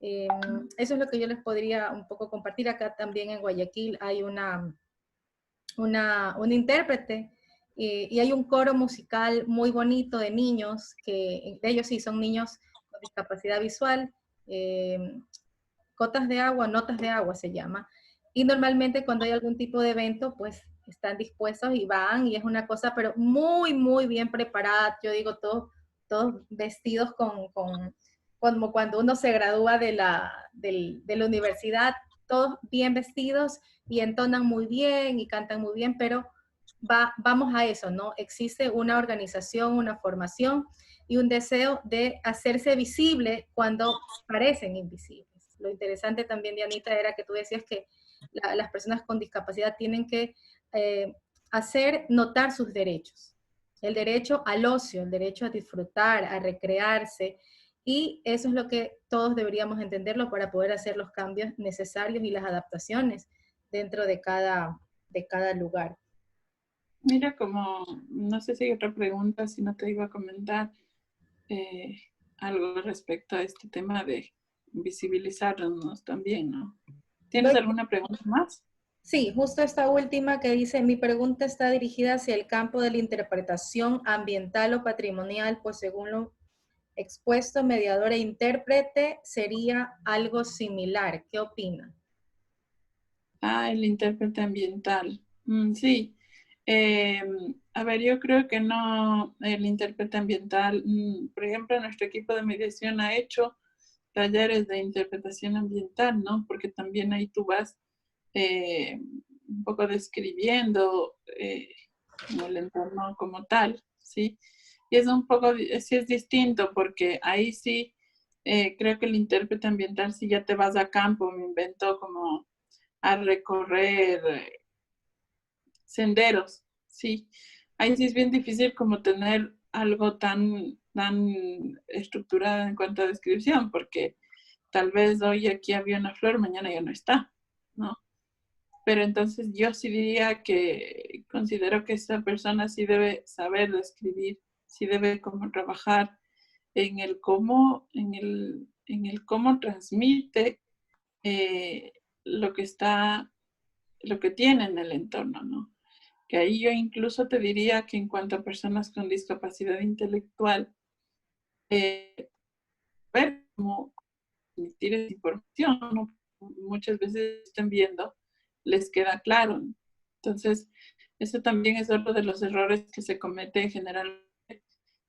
Eso es lo que yo les podría un poco compartir. Acá también en Guayaquil hay una intérprete y hay un coro musical muy bonito de niños, que de ellos sí son niños con discapacidad visual, Cotas de Agua, Notas de Agua se llama, y normalmente cuando hay algún tipo de evento, pues están dispuestos y van, y es una cosa, pero muy, muy bien preparada, yo digo, todos vestidos como cuando uno se gradúa de la universidad, todos bien vestidos y entonan muy bien y cantan muy bien, pero vamos a eso, ¿no? Existe una organización, una formación y un deseo de hacerse visible cuando parecen invisibles. Lo interesante también, Dianita, era que tú decías que las personas con discapacidad tienen que hacer notar sus derechos. El derecho al ocio, el derecho a disfrutar, a recrearse, y eso es lo que todos deberíamos entenderlo para poder hacer los cambios necesarios y las adaptaciones dentro de cada lugar. Mira, como, no sé si hay otra pregunta, si no te iba a comentar algo respecto a este tema de visibilizarnos también, ¿no? ¿Tienes alguna pregunta más? Sí, justo esta última que dice, mi pregunta está dirigida hacia el campo de la interpretación ambiental o patrimonial, pues según lo expuesto, mediador e intérprete sería algo similar. ¿Qué opina? El intérprete ambiental. Sí. A ver, yo creo que no, el intérprete ambiental, por ejemplo, nuestro equipo de mediación ha hecho talleres de interpretación ambiental, ¿no? Porque también ahí tú vas un poco describiendo como el entorno como tal, ¿sí? Y es un poco, sí es distinto porque ahí sí creo que el intérprete ambiental, si ya te vas a campo, me invento como a recorrer senderos, ¿sí? Ahí sí es bien difícil como tener algo tan estructurado en cuanto a descripción, porque tal vez hoy aquí había una flor, mañana ya no está, ¿no? Pero entonces yo sí diría que considero que esa persona sí debe saber describir, sí debe como trabajar en el cómo, en el cómo transmite lo que está, lo que tiene en el entorno, ¿no? Que ahí yo incluso te diría que en cuanto a personas con discapacidad intelectual, ver cómo transmitir esa información, ¿no? Muchas veces están viendo, les queda claro. Entonces, eso también es otro de los errores que se cometen generalmente.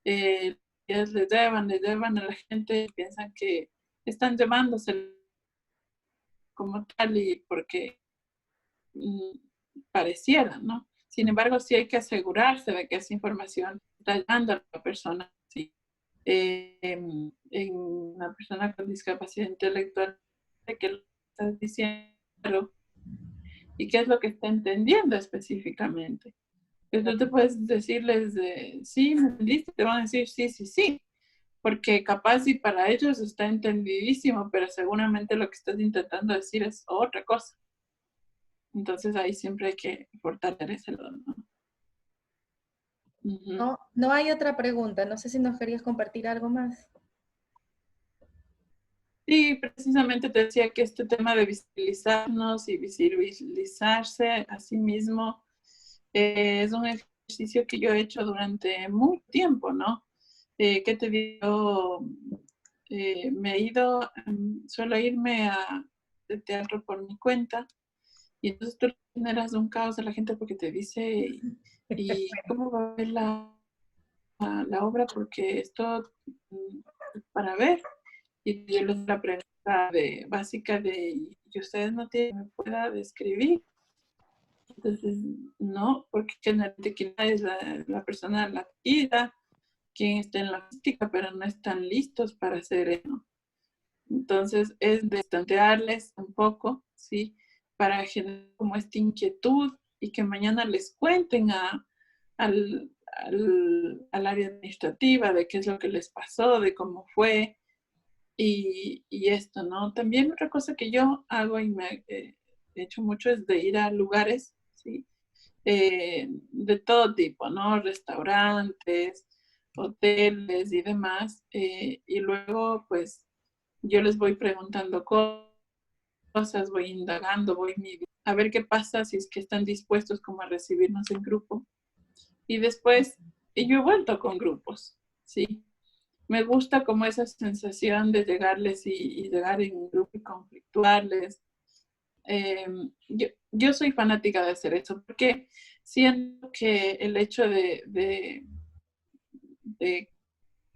Ellos les llevan a la gente y piensan que están llevándose como tal y porque pareciera, ¿no? Sin embargo, sí hay que asegurarse de que esa información está dando a la persona, ¿sí? En una persona con discapacidad intelectual, de que lo estás diciendo y qué es lo que está entendiendo específicamente. Entonces tú te puedes decirles, sí, ¿me entendiste? Te van a decir, sí, sí, sí, porque capaz y para ellos está entendidísimo, pero seguramente lo que estás intentando decir es otra cosa. Entonces ahí siempre hay que fortalecerlo, ¿no? No, no hay otra pregunta. No sé si nos querías compartir algo más. Sí, precisamente te decía que este tema de visibilizarnos y visibilizarse a sí mismo es un ejercicio que yo he hecho durante mucho tiempo, ¿no? ¿Qué te digo? Me he ido, suelo irme de teatro por mi cuenta y entonces tú generas un caos a la gente porque te dice, ¿y cómo va a ver la obra? Porque esto para ver. Y yo les la pregunta básica ¿y ustedes no tienen que pueda describir? Entonces, no, porque generalmente quien es la persona latida, quien está en la física, pero no están listos para hacer eso. Entonces, es de tantearles un poco, ¿sí? Para generar como esta inquietud y que mañana les cuenten al área administrativa, de qué es lo que les pasó, de cómo fue, y esto, ¿no? También otra cosa que yo hago y me he hecho mucho es de ir a lugares, ¿sí? De todo tipo, ¿no? Restaurantes, hoteles y demás, y luego pues yo les voy preguntando cosas, voy indagando, voy a ver qué pasa, si es que están dispuestos como a recibirnos en grupo. Y después yo he vuelto con grupos, ¿sí? Me gusta como esa sensación de llegarles y llegar en grupo y conflictuarles. Yo soy fanática de hacer eso porque siento que el hecho de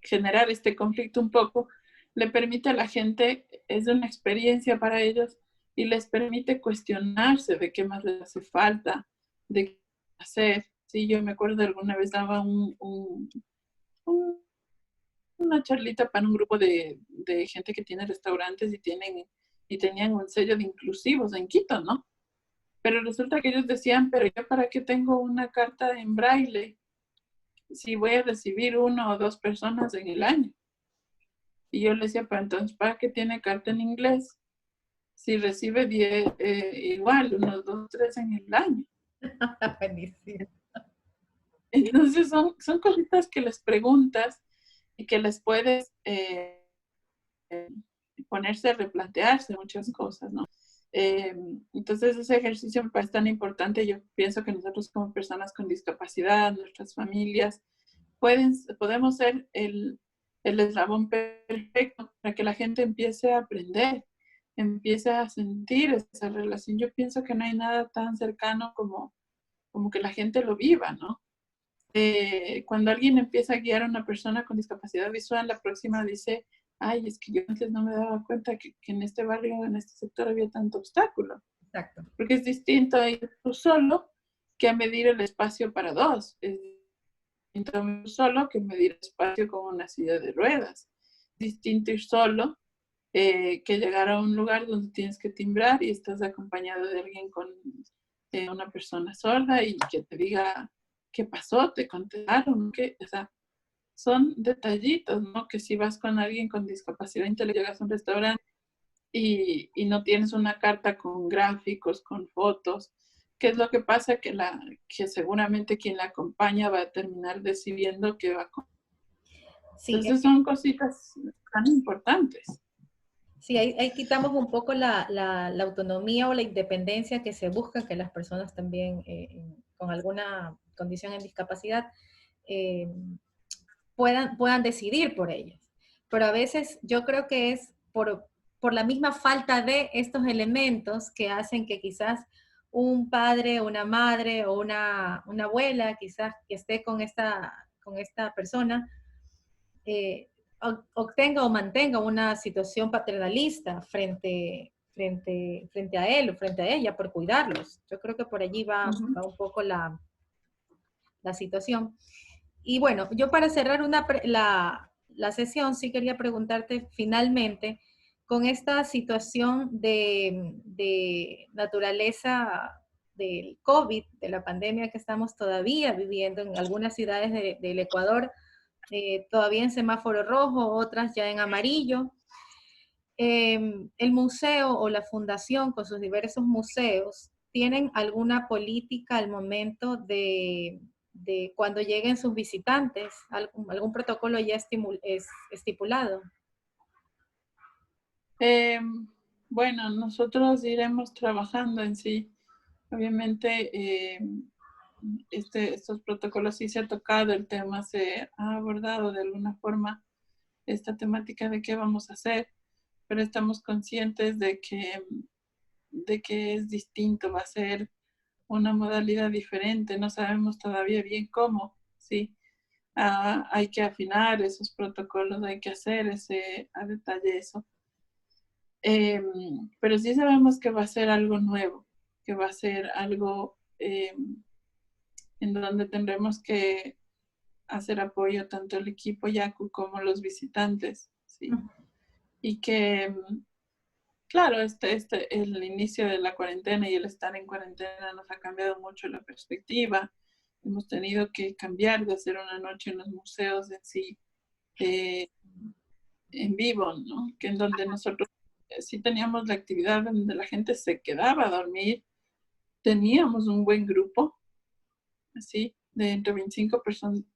generar este conflicto un poco le permite a la gente, es una experiencia para ellos y les permite cuestionarse de qué más les hace falta, de qué hacer. Sí, yo me acuerdo alguna vez daba una charlita para un grupo de gente que tiene restaurantes y tenían un sello de inclusivos en Quito, ¿no? Pero resulta que ellos decían, pero yo para qué tengo una carta en braille si voy a recibir 1 o 2 personas en el año. Y yo le decía, pero entonces, ¿para qué tiene carta en inglés? Si recibe 10, igual, unos 2, 3 en el año. Entonces son cositas que les preguntas y que les puedes ponerse a replantearse muchas cosas, ¿no? Entonces ese ejercicio me parece tan importante. Yo pienso que nosotros como personas con discapacidad, nuestras familias, podemos ser el eslabón perfecto para que la gente empiece a aprender, empiece a sentir esa relación. Yo pienso que no hay nada tan cercano como que la gente lo viva, ¿no? Cuando alguien empieza a guiar a una persona con discapacidad visual, la próxima dice, ay, es que yo antes no me daba cuenta que en este barrio, en este sector había tanto obstáculo. Exacto. Porque es distinto a ir tú solo que a medir el espacio para dos. Es distinto a ir solo que medir espacio con una silla de ruedas. Es distinto ir solo que llegar a un lugar donde tienes que timbrar y estás acompañado de alguien con una persona sorda y que te diga qué pasó, te contaron, qué, o sea, son detallitos, ¿no? Que si vas con alguien con discapacidad intelectual, llegas a un restaurante y no tienes una carta con gráficos, con fotos, ¿qué es lo que pasa? Que seguramente quien la acompaña va a terminar decidiendo qué va a comer. Sí, Entonces son cositas tan importantes. sí, ahí quitamos un poco la autonomía o la independencia que se busca que las personas también con alguna condición en discapacidad eh, puedan decidir por ellos. Pero a veces yo creo que es por la misma falta de estos elementos que hacen que quizás un padre, una madre o una abuela quizás que esté con esta persona obtenga o mantenga una situación paternalista frente a él o frente a ella por cuidarlos. Yo creo que por allí va un poco la situación. Y bueno, yo para cerrar la sesión sí quería preguntarte finalmente, con esta situación de naturaleza del COVID, de la pandemia que estamos todavía viviendo en algunas ciudades del Ecuador, todavía en semáforo rojo, otras ya en amarillo. El museo o la fundación con sus diversos museos tienen alguna política al momento de cuando lleguen sus visitantes, algún protocolo ya es estipulado. Bueno, nosotros iremos trabajando en sí. Obviamente, estos protocolos sí se ha tocado, el tema se ha abordado de alguna forma, esta temática de qué vamos a hacer, pero estamos conscientes de que es distinto, va a ser una modalidad diferente, no sabemos todavía bien cómo, ¿sí? Hay que afinar esos protocolos, hay que hacer a detalle eso. Pero sí sabemos que va a ser algo nuevo, que va a ser algo en donde tendremos que hacer apoyo tanto el equipo Yaku como los visitantes, ¿sí? Y que, claro, el inicio de la cuarentena y el estar en cuarentena nos ha cambiado mucho la perspectiva hemos tenido que cambiar de hacer una noche en los museos en sí, en vivo, ¿no? Que en donde nosotros sí teníamos la actividad donde la gente se quedaba a dormir, teníamos un buen grupo, así, de entre 25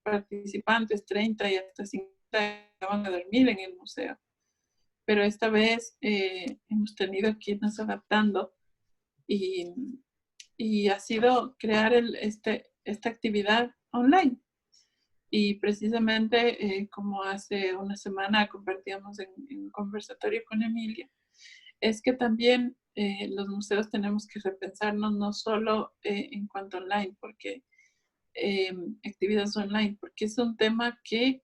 participantes, 30 y hasta 50 van a dormir en el museo. Pero esta vez hemos tenido que irnos adaptando y ha sido crear esta actividad online. Y precisamente como hace una semana compartíamos en un conversatorio con Emilia, es que también los museos tenemos que repensarnos no solo en cuanto online, porque actividades online, porque es un tema que,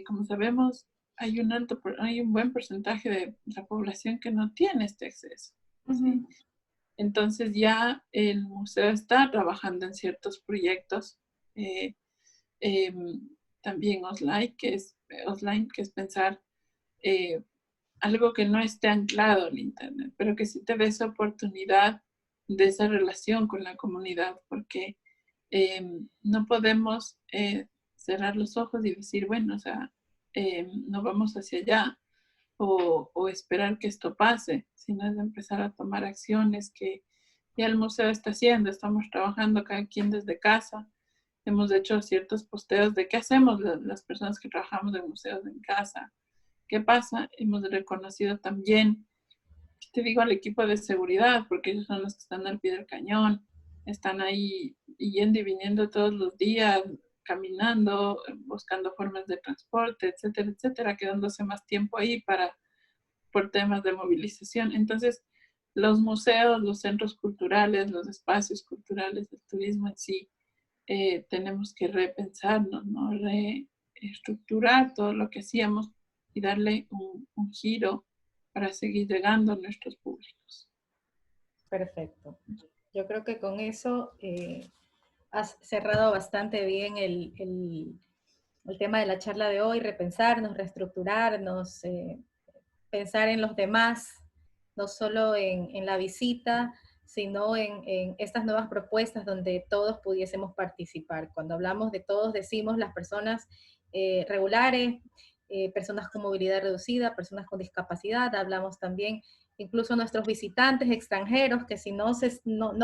como sabemos, hay un buen porcentaje de la población que no tiene este acceso. ¿Sí? Entonces ya el museo está trabajando en ciertos proyectos, también offline, que es pensar algo que no esté anclado al internet, pero que sí te dé esa oportunidad de esa relación con la comunidad, porque no podemos cerrar los ojos y decir, bueno, o sea, no vamos hacia allá o esperar que esto pase, sino es empezar a tomar acciones que ya el museo está haciendo. Estamos trabajando cada quien desde casa. Hemos hecho ciertos posteos de qué hacemos las personas que trabajamos en museos en casa. ¿Qué pasa? Hemos reconocido también, te digo, al equipo de seguridad, porque ellos son los que están al pie del cañón, están ahí yendo y viniendo todos los días, caminando, buscando formas de transporte, etcétera, etcétera, quedándose más tiempo ahí por temas de movilización. Entonces, los museos, los centros culturales, los espacios culturales, el turismo en sí, tenemos que repensarnos, ¿no? Reestructurar todo lo que hacíamos y darle un giro para seguir llegando a nuestros públicos. Perfecto. Yo creo que con eso has cerrado bastante bien el tema de la charla de hoy, repensarnos, reestructurarnos, pensar en los demás, no solo en la visita, sino en estas nuevas propuestas donde todos pudiésemos participar. Cuando hablamos de todos, decimos las personas regulares, personas con movilidad reducida, personas con discapacidad, hablamos también incluso nuestros visitantes extranjeros, que si no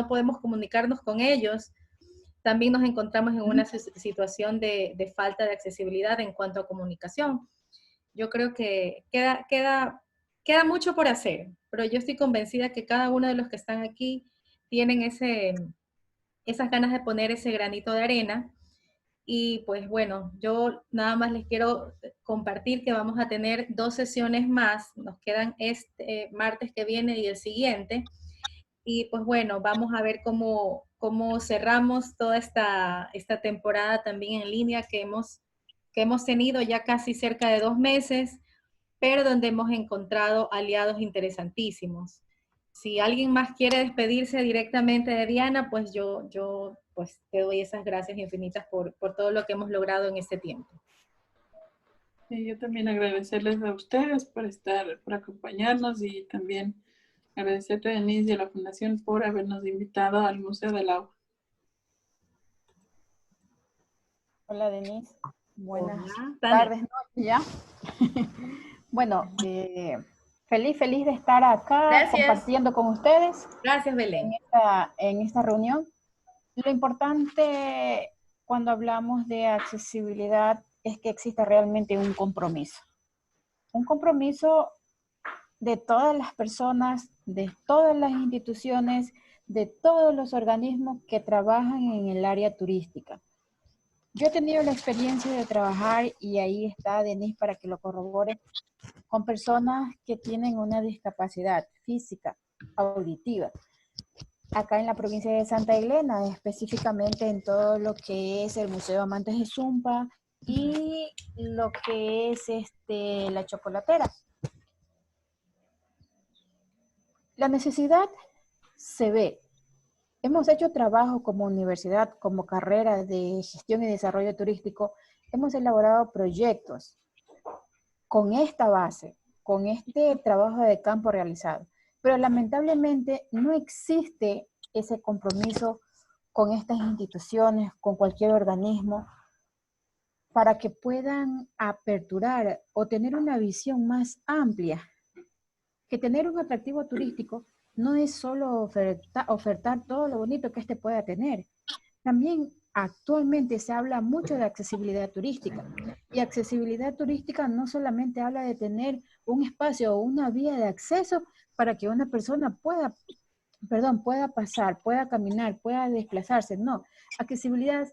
podemos comunicarnos con ellos, también nos encontramos en una situación de falta de accesibilidad en cuanto a comunicación. Yo creo que queda mucho por hacer, pero yo estoy convencida que cada uno de los que están aquí tienen esas ganas de poner ese granito de arena. Y pues bueno, yo nada más les quiero compartir que vamos a tener 2 sesiones más, nos quedan este martes que viene y el siguiente. Y pues bueno, vamos a ver cómo cerramos toda esta temporada también en línea que hemos tenido ya casi cerca de 2 meses, pero donde hemos encontrado aliados interesantísimos. Si alguien más quiere despedirse directamente de Diana, pues yo pues te doy esas gracias infinitas por todo lo que hemos logrado en este tiempo. Y yo también agradecerles a ustedes por acompañarnos y también agradecerte, Denise, y a la Fundación por habernos invitado al Museo del Agua. Hola, Denise. Buenas tardes, noches ya. Bueno, feliz de estar acá. Gracias. Compartiendo con ustedes. Gracias, Belén. En esta reunión. Lo importante cuando hablamos de accesibilidad es que exista realmente un compromiso. Un compromiso de todas las personas, de todas las instituciones, de todos los organismos que trabajan en el área turística. Yo he tenido la experiencia de trabajar, y ahí está Denise para que lo corrobore, con personas que tienen una discapacidad física, auditiva. Acá en la provincia de Santa Elena, específicamente en todo lo que es el Museo Amantes de Zumpa y lo que es la Chocolatera. La necesidad se ve. Hemos hecho trabajo como universidad, como carrera de gestión y desarrollo turístico. Hemos elaborado proyectos con esta base, con este trabajo de campo realizado. Pero lamentablemente no existe ese compromiso con estas instituciones, con cualquier organismo, para que puedan aperturar o tener una visión más amplia. Que tener un atractivo turístico no es solo ofertar todo lo bonito que este pueda tener. También actualmente se habla mucho de accesibilidad turística. Y accesibilidad turística no solamente habla de tener un espacio o una vía de acceso para que una persona pueda pasar, pueda caminar, pueda desplazarse. No, accesibilidad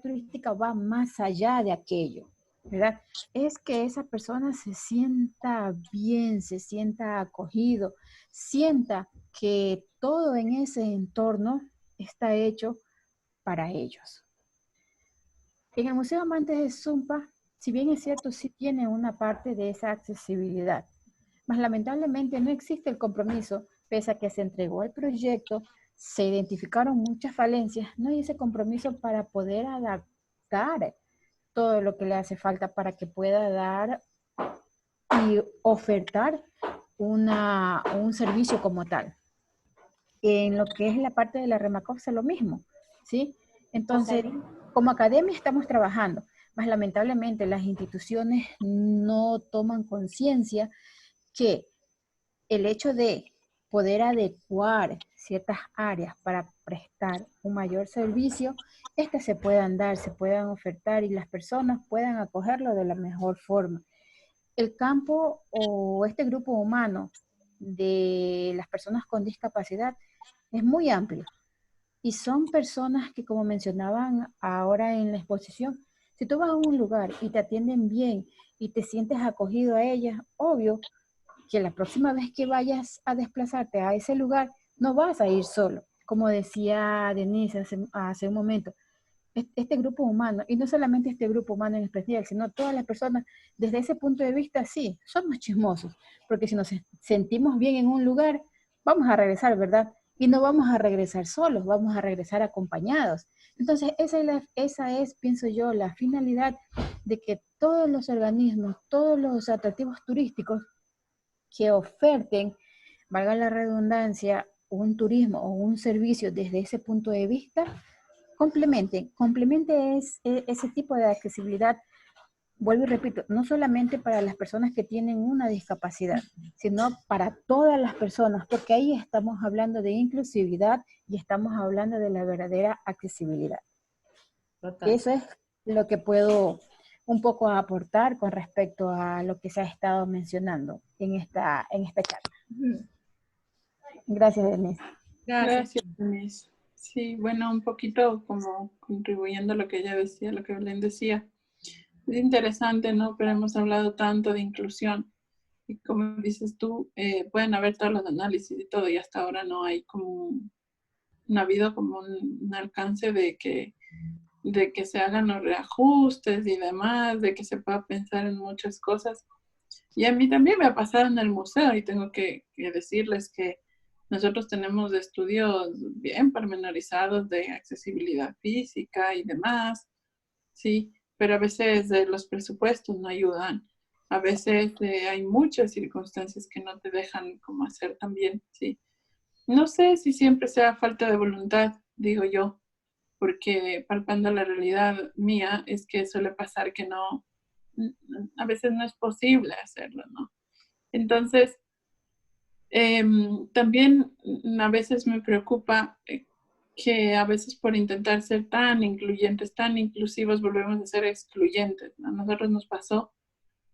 turística va más allá de aquello, ¿verdad? Es que esa persona se sienta bien, se sienta acogido, sienta que todo en ese entorno está hecho para ellos. En el Museo Amantes de Sumpa, si bien es cierto, sí tiene una parte de esa accesibilidad, mas lamentablemente no existe el compromiso, pese a que se entregó el proyecto, se identificaron muchas falencias, no hay ese compromiso para poder adaptar todo lo que le hace falta para que pueda dar y ofertar un servicio como tal. En lo que es la parte de la Remacoxa, lo mismo, ¿sí? Entonces, como academia estamos trabajando, mas lamentablemente las instituciones no toman conciencia que el hecho de poder adecuar ciertas áreas para prestar un mayor servicio, estas se puedan dar, se puedan ofertar y las personas puedan acogerlo de la mejor forma. El campo o este grupo humano de las personas con discapacidad es muy amplio y son personas que, como mencionaban ahora en la exposición, si tú vas a un lugar y te atienden bien y te sientes acogido a ellas, obvio que la próxima vez que vayas a desplazarte a ese lugar, no vas a ir solo. Como decía Denise hace un momento, este grupo humano, y no solamente este grupo humano en especial, sino todas las personas, desde ese punto de vista, sí, somos chismosos, porque si nos sentimos bien en un lugar, vamos a regresar, ¿verdad? Y no vamos a regresar solos, vamos a regresar acompañados. Entonces, esa es, pienso yo, la finalidad de que todos los organismos, todos los atractivos turísticos que oferten, valga la redundancia, un turismo o un servicio desde ese punto de vista, complemente ese tipo de accesibilidad, vuelvo y repito, no solamente para las personas que tienen una discapacidad, sino para todas las personas, porque ahí estamos hablando de inclusividad y estamos hablando de la verdadera accesibilidad. Total. Eso es lo que puedo un poco aportar con respecto a lo que se ha estado mencionando en esta charla. Gracias, Denise. Gracias, Denise. Sí, bueno, un poquito como contribuyendo a lo que ella decía, lo que Belén decía. Es interesante, ¿no? Pero hemos hablado tanto de inclusión. Y como dices tú, pueden haber todos los análisis y todo, y hasta ahora no hay como, no ha habido como un alcance de que se hagan los reajustes y demás, de que se pueda pensar en muchas cosas. Y a mí también me ha pasado en el museo, y tengo que decirles que nosotros tenemos estudios bien pormenorizados de accesibilidad física y demás, sí, pero a veces los presupuestos no ayudan. A veces hay muchas circunstancias que no te dejan como hacer también, sí. No sé si siempre sea falta de voluntad, digo yo, porque palpando la realidad mía es que suele pasar que no, a veces no es posible hacerlo, ¿no? Entonces, también a veces me preocupa que a veces por intentar ser tan incluyentes, tan inclusivos, volvemos a ser excluyentes. A nosotros nos pasó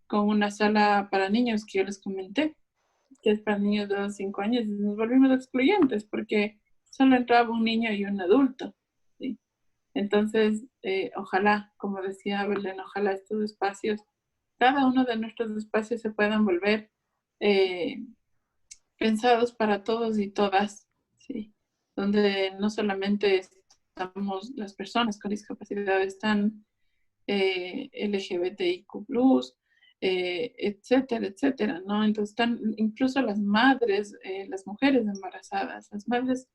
con una sala para niños que yo les comenté, que es para niños de 2 a 5 años, y nos volvimos excluyentes porque solo entraba un niño y un adulto, ¿sí? Entonces, ojalá, como decía Belén, ojalá estos espacios, cada uno de nuestros espacios se puedan volver pensados para todos y todas, ¿sí? Donde no solamente estamos las personas con discapacidades tan LGBTIQ+, etcétera, etcétera, ¿no? Entonces están incluso las madres, las mujeres embarazadas, las madres,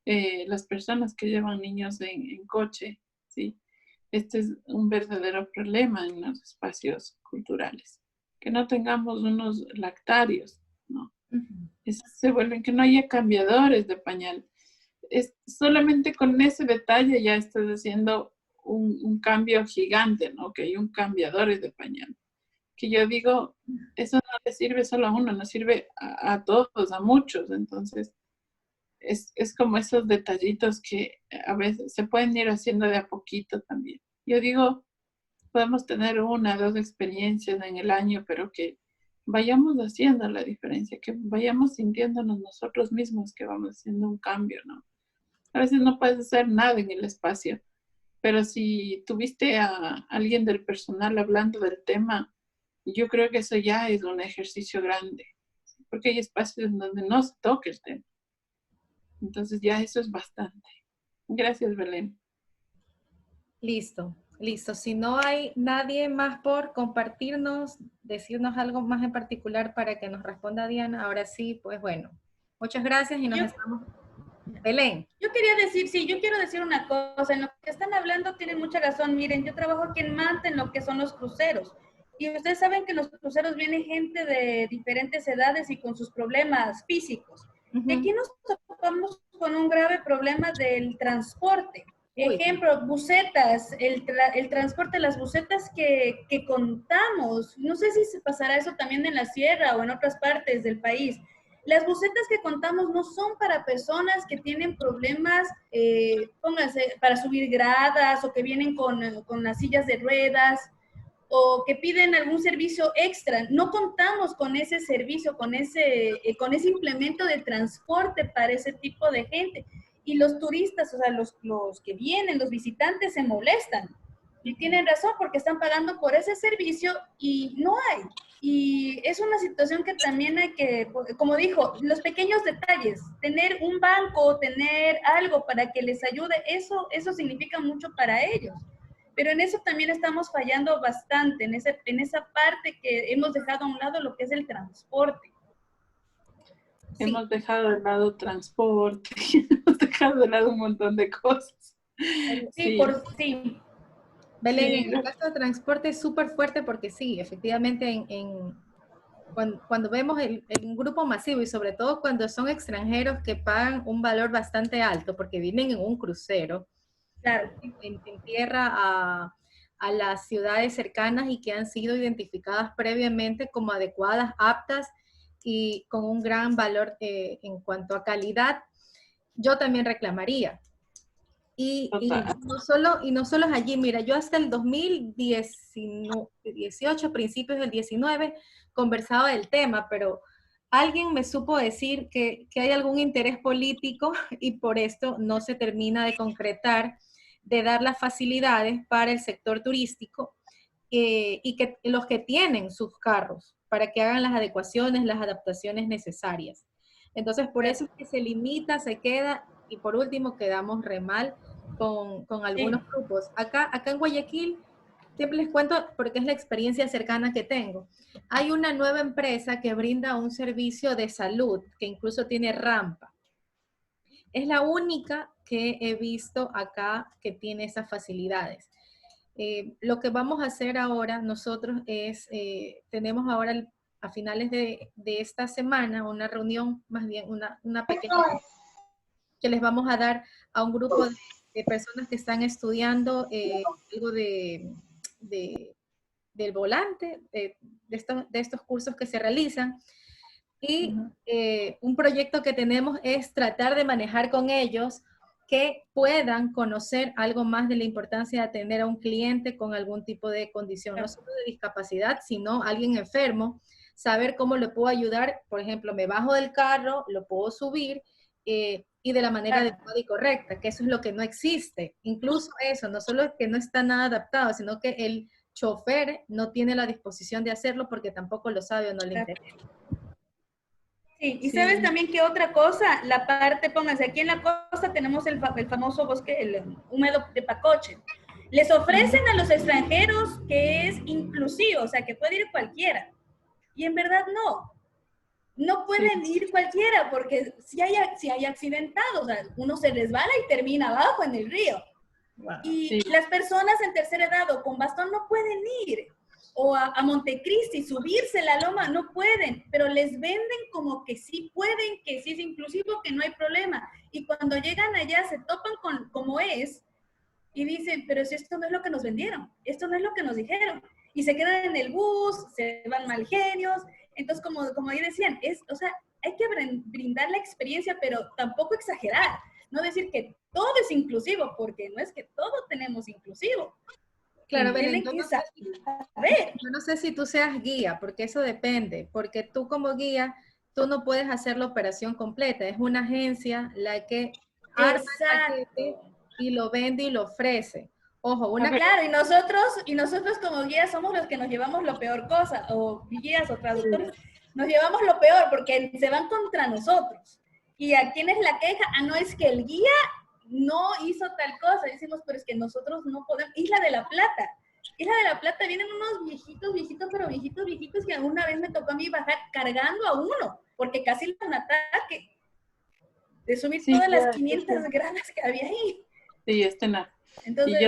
las personas que llevan niños en coche, ¿sí? Este es un verdadero problema en los espacios culturales. Que no tengamos unos lactarios, ¿no? Se vuelven que no haya cambiadores de pañal. solamente con ese detalle ya estás haciendo un cambio gigante, ¿no? Que hay un cambiador de pañal. Que yo digo, eso no le sirve solo a uno, nos sirve a todos, a muchos. Entonces, es como esos detallitos que a veces se pueden ir haciendo de a poquito también. Yo digo, podemos tener 1 o 2 experiencias en el año, pero que vayamos haciendo la diferencia, que vayamos sintiéndonos nosotros mismos que vamos haciendo un cambio, ¿no? A veces no puedes hacer nada en el espacio, pero si tuviste a alguien del personal hablando del tema, yo creo que eso ya es un ejercicio grande, porque hay espacios en donde no se toca el tema. Entonces ya eso es bastante. Gracias, Belén. Listo, listo. Si no hay nadie más por compartirnos, decirnos algo más en particular para que nos responda Diana, ahora sí, pues bueno. Muchas gracias y nos estamos... Belén. Yo quería decir, sí, yo quiero decir una cosa. En lo que están hablando tienen mucha razón. Miren, yo trabajo aquí en Manta en lo que son los cruceros. Y ustedes saben que en los cruceros viene gente de diferentes edades y con sus problemas físicos. Y aquí nos topamos con un grave problema del transporte. Ejemplo, busetas, el transporte de las busetas que contamos. No sé si se pasará eso también en la sierra o en otras partes del país. Las busetas que contamos no son para personas que tienen problemas, pónganse, para subir gradas o que vienen con las sillas de ruedas o que piden algún servicio extra. No contamos con ese servicio, con ese implemento de transporte para ese tipo de gente. Y los turistas, o sea, los que vienen, los visitantes se molestan. Y tienen razón porque están pagando por ese servicio y no hay. Y es una situación que también hay que, como dijo, los pequeños detalles, tener un banco, tener algo para que les ayude, eso significa mucho para ellos. Pero en eso también estamos fallando bastante, en esa parte que hemos dejado a un lado lo que es el transporte. Hemos dejado de lado transporte, hemos dejado de lado un montón de cosas. Sí. Belén, en el caso de transporte es súper fuerte porque sí, efectivamente cuando vemos un grupo masivo y sobre todo cuando son extranjeros que pagan un valor bastante alto porque vienen en un crucero, claro, en tierra a las ciudades cercanas y que han sido identificadas previamente como adecuadas, aptas y con un gran valor en cuanto a calidad, yo también reclamaría. Y no solo es allí, mira, yo hasta el 2018, principios del 19, conversaba del tema, pero alguien me supo decir que hay algún interés político y por esto no se termina de concretar, de dar las facilidades para el sector turístico y que los que tienen sus carros, para que hagan las adecuaciones, las adaptaciones necesarias. Entonces, por eso es que se limita, se queda, y por último quedamos re mal con algunos grupos. Acá en Guayaquil, siempre les cuento porque es la experiencia cercana que tengo. Hay una nueva empresa que brinda un servicio de salud, que incluso tiene rampa. Es la única que he visto acá que tiene esas facilidades. Lo que vamos a hacer ahora nosotros es, tenemos ahora a finales de esta semana una reunión, más bien una pequeña, que les vamos a dar a un grupo de personas que están estudiando algo del volante, de estos cursos que se realizan. Y un proyecto que tenemos es tratar de manejar con ellos que puedan conocer algo más de la importancia de atender a un cliente con algún tipo de condición, no solo de discapacidad, sino alguien enfermo, saber cómo le puedo ayudar. Por ejemplo, me bajo del carro, lo puedo subir y de la manera adecuada y correcta, que eso es lo que no existe. Incluso eso, no solo es que no está nada adaptado, sino que el chofer no tiene la disposición de hacerlo porque tampoco lo sabe o no le interesa. Sí, y sabes también que otra cosa, la parte, pónganse, aquí en la costa tenemos el famoso bosque, el húmedo de Pacoche. Les ofrecen a los extranjeros que es inclusivo, o sea, que puede ir cualquiera. Y en verdad no pueden ir cualquiera, porque si hay accidentados, o sea, uno se resbala y termina abajo en el río. Wow. Y las personas en tercera edad o con bastón no pueden ir. o a Montecristi, subirse la loma, no pueden, pero les venden como que sí pueden, que sí es inclusivo, que no hay problema. Y cuando llegan allá se topan con cómo es y dicen, pero si esto no es lo que nos vendieron, esto no es lo que nos dijeron. Y se quedan en el bus, se van mal genios. Entonces, como ahí decían, o sea, hay que brindar la experiencia, pero tampoco exagerar. No decir que todo es inclusivo, porque no es que todo tenemos inclusivo. Claro, Tienen Belén, que saber. yo no sé si tú seas guía, porque eso depende, porque tú como guía, tú no puedes hacer la operación completa, es una agencia la que arma el paquete y lo vende y lo ofrece. Ojo, Claro, y nosotros como guías somos los que nos llevamos lo peor cosa, o guías o traductores, nos llevamos lo peor porque se van contra nosotros. ¿Y a quién es la queja? No es que el guía no hizo tal cosa. Decimos, pero es que nosotros no podemos. Isla de la Plata. Isla de la Plata vienen unos viejitos, pero viejitos, que una vez me tocó a mí bajar cargando a uno, porque casi le dan un ataque de subir todas las 500 gradas que había ahí. Sí, nada. Entonces, y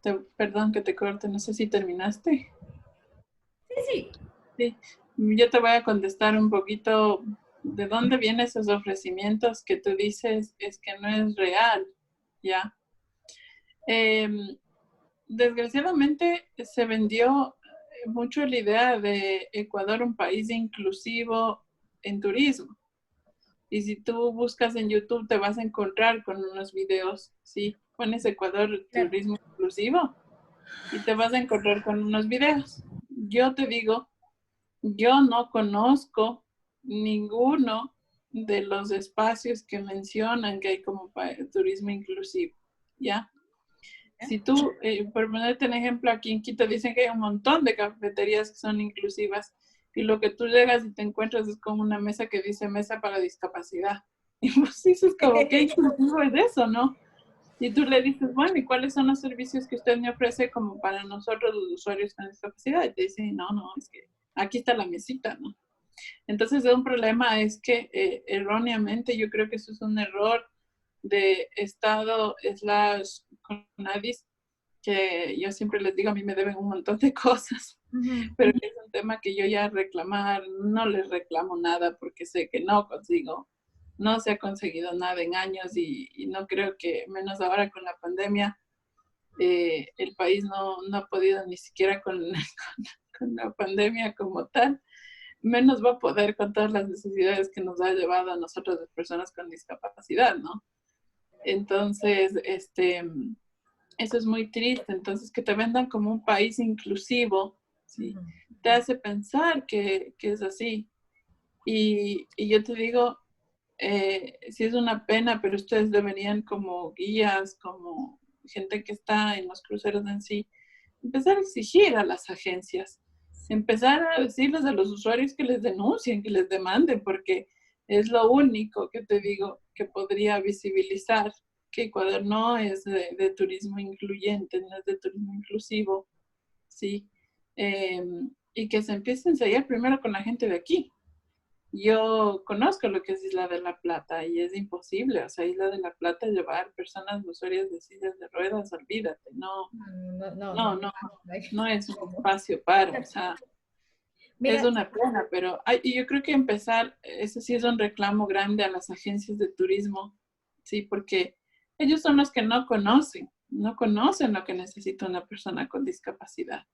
yo perdón que te corte, no sé si terminaste. Sí. Yo te voy a contestar un poquito de dónde vienen esos ofrecimientos que tú dices es que no es real, ¿ya? Desgraciadamente se vendió mucho la idea de Ecuador un país inclusivo en turismo. Y si tú buscas en YouTube te vas a encontrar con unos videos, ¿sí? Pones Ecuador turismo inclusivo y te vas a encontrar con unos videos. Yo te digo, yo no conozco ninguno de los espacios que mencionan que hay como turismo inclusivo, ¿ya? Si tú, por ponerte un ejemplo, aquí en Quito dicen que hay un montón de cafeterías que son inclusivas y lo que tú llegas y te encuentras es como una mesa que dice mesa para discapacidad. Y pues eso es como, ¿qué inclusivo es eso, no? Y tú le dices, bueno, ¿y cuáles son los servicios que usted me ofrece como para nosotros los usuarios con discapacidad? Y te dicen, no, es que aquí está la mesita, ¿no? Entonces, un problema es que erróneamente yo creo que eso es un error de Estado / CONADIS, que yo siempre les digo, a mí me deben un montón de cosas, pero que es un tema que yo ya no les reclamo nada porque sé que no se ha conseguido nada en años y no creo que, menos ahora con la pandemia, el país no ha podido ni siquiera con la pandemia como tal, menos va a poder con todas las necesidades que nos ha llevado a nosotros las personas con discapacidad, ¿no? Entonces, eso es muy triste. Entonces, que te vendan como un país inclusivo, ¿sí? Te hace pensar que es así. Y yo te digo, sí es una pena, pero ustedes deberían como guías, como gente que está en los cruceros en sí, empezar a exigir a las agencias, empezar a decirles a los usuarios que les denuncien, que les demanden, porque es lo único que te digo que podría visibilizar que Ecuador no es de turismo incluyente, no es de turismo inclusivo, ¿sí? Y que se empiece a ensayar primero con la gente de aquí. Yo conozco lo que es Isla de la Plata y es imposible, o sea, Isla de la Plata llevar personas usuarias de sillas de ruedas, olvídate, no es un espacio para, o sea, Mira, es una pena, pero y yo creo que empezar, eso sí es un reclamo grande a las agencias de turismo, sí, porque ellos son los que no conocen lo que necesita una persona con discapacidad.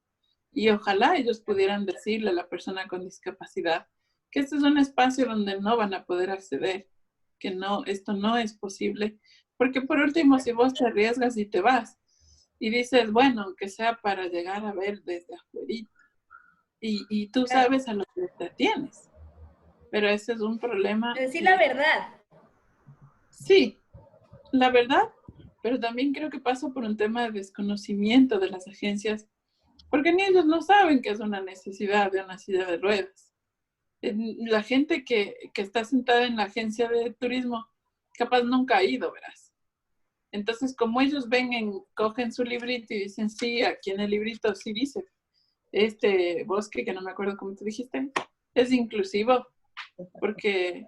Y ojalá ellos pudieran decirle a la persona con discapacidad que este es un espacio donde no van a poder acceder, que no, esto no es posible, porque por último, si vos te arriesgas y te vas y dices, bueno, aunque sea para llegar a ver desde afuera, y tú sabes a lo que te tienes, pero ese es un problema. Decir la verdad. Sí, la verdad, pero también creo que pasa por un tema de desconocimiento de las agencias, porque ni ellos no saben que es una necesidad de una silla de ruedas. La gente que está sentada en la agencia de turismo, capaz nunca ha ido, verás. Entonces, como ellos cogen su librito y dicen, sí, aquí en el librito sí dice, este bosque, que no me acuerdo cómo te dijiste, es inclusivo, porque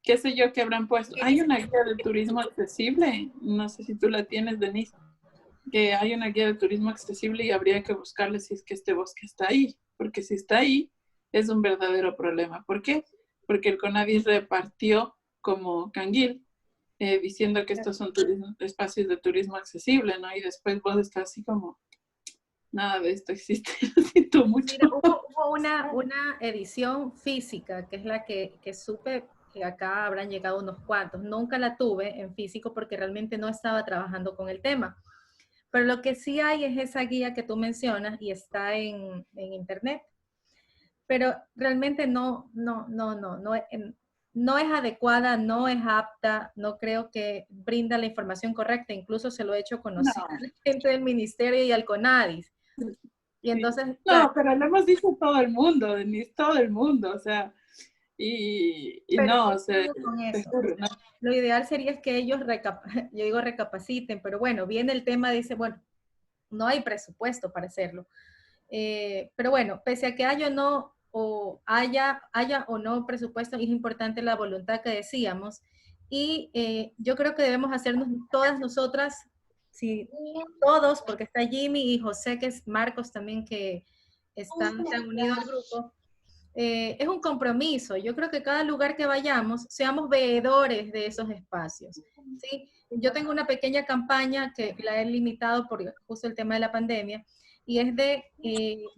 qué sé yo que habrán puesto. Hay una guía de turismo accesible, no sé si tú la tienes, Denise. que hay una guía de turismo accesible y habría que buscarle si es que este bosque está ahí, porque si está ahí es un verdadero problema. ¿Por qué? Porque el CONADI repartió como canguil, diciendo que estos son espacios de turismo accesible, ¿no? Y después vos estás así como, nada de esto existe, lo siento mucho. Mira, hubo una edición física, que es la que supe que acá habrán llegado unos cuantos. Nunca la tuve en físico porque realmente no estaba trabajando con el tema. Pero lo que sí hay es esa guía que tú mencionas y está en internet. Pero realmente no es adecuada, no es apta, no creo que brinda la información correcta. Incluso se lo he hecho conocer a la gente del ministerio y al CONADIS. Y entonces, no, claro, pero lo hemos dicho todo el mundo, Denise, todo el mundo, o sea, y no, o sea, te juro, ¿no? Lo ideal sería es que ellos yo digo recapaciten, pero bueno, viene el tema, dice, bueno, no hay presupuesto para hacerlo. Pero bueno, pese a que haya o no presupuesto, es importante la voluntad que decíamos. Y yo creo que debemos hacernos todas nosotras, sí, todos, porque está Jimmy y José, que es Marcos también, que se han unido al grupo. Es un compromiso. Yo creo que cada lugar que vayamos, seamos veedores de esos espacios. ¿Sí? Yo tengo una pequeña campaña que la he limitado por justo el tema de la pandemia, y es de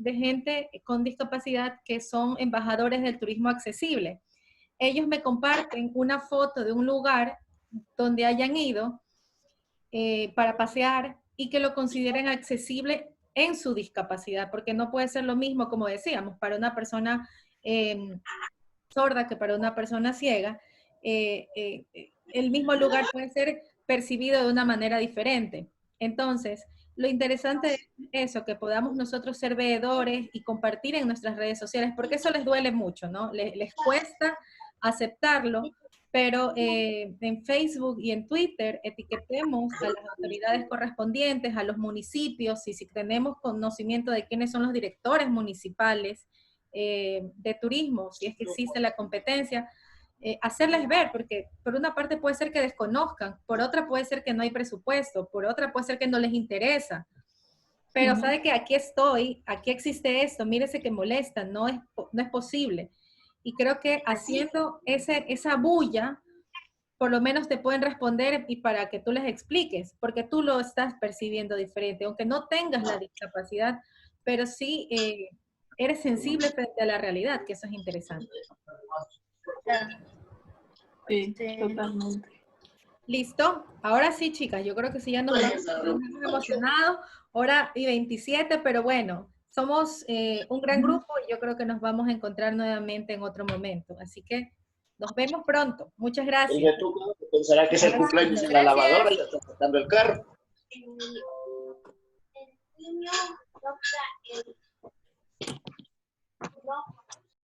gente con discapacidad que son embajadores del turismo accesible. Ellos me comparten una foto de un lugar donde hayan ido para pasear y que lo consideren accesible en su discapacidad, porque no puede ser lo mismo, como decíamos, para una persona sorda que para una persona ciega. El mismo lugar puede ser percibido de una manera diferente. Entonces, lo interesante es eso, que podamos nosotros ser veedores y compartir en nuestras redes sociales, porque eso les duele mucho, ¿no? Les cuesta aceptarlo, pero en Facebook y en Twitter etiquetemos a las autoridades correspondientes, a los municipios, y si tenemos conocimiento de quiénes son los directores municipales de turismo, si es que existe la competencia, hacerles ver, porque por una parte puede ser que desconozcan, por otra puede ser que no hay presupuesto, por otra puede ser que no les interesa, pero sabe que aquí estoy, aquí existe esto, mírese que molesta, no es posible. Y creo que haciendo esa bulla, por lo menos te pueden responder y para que tú les expliques, porque tú lo estás percibiendo diferente, aunque no tengas la discapacidad, pero sí eres sensible frente a la realidad, que eso es interesante. Sí, totalmente. ¿Listo? Ahora sí, chicas, yo creo que sí ya nos hemos emocionado, hora y 27, pero bueno, somos un gran grupo y yo creo que nos vamos a encontrar nuevamente en otro momento. Así que nos vemos pronto. Muchas gracias. Oye, tú pensarás que es el cumpleaños en la lavadora y ya está sacando el carro. El niño toca el...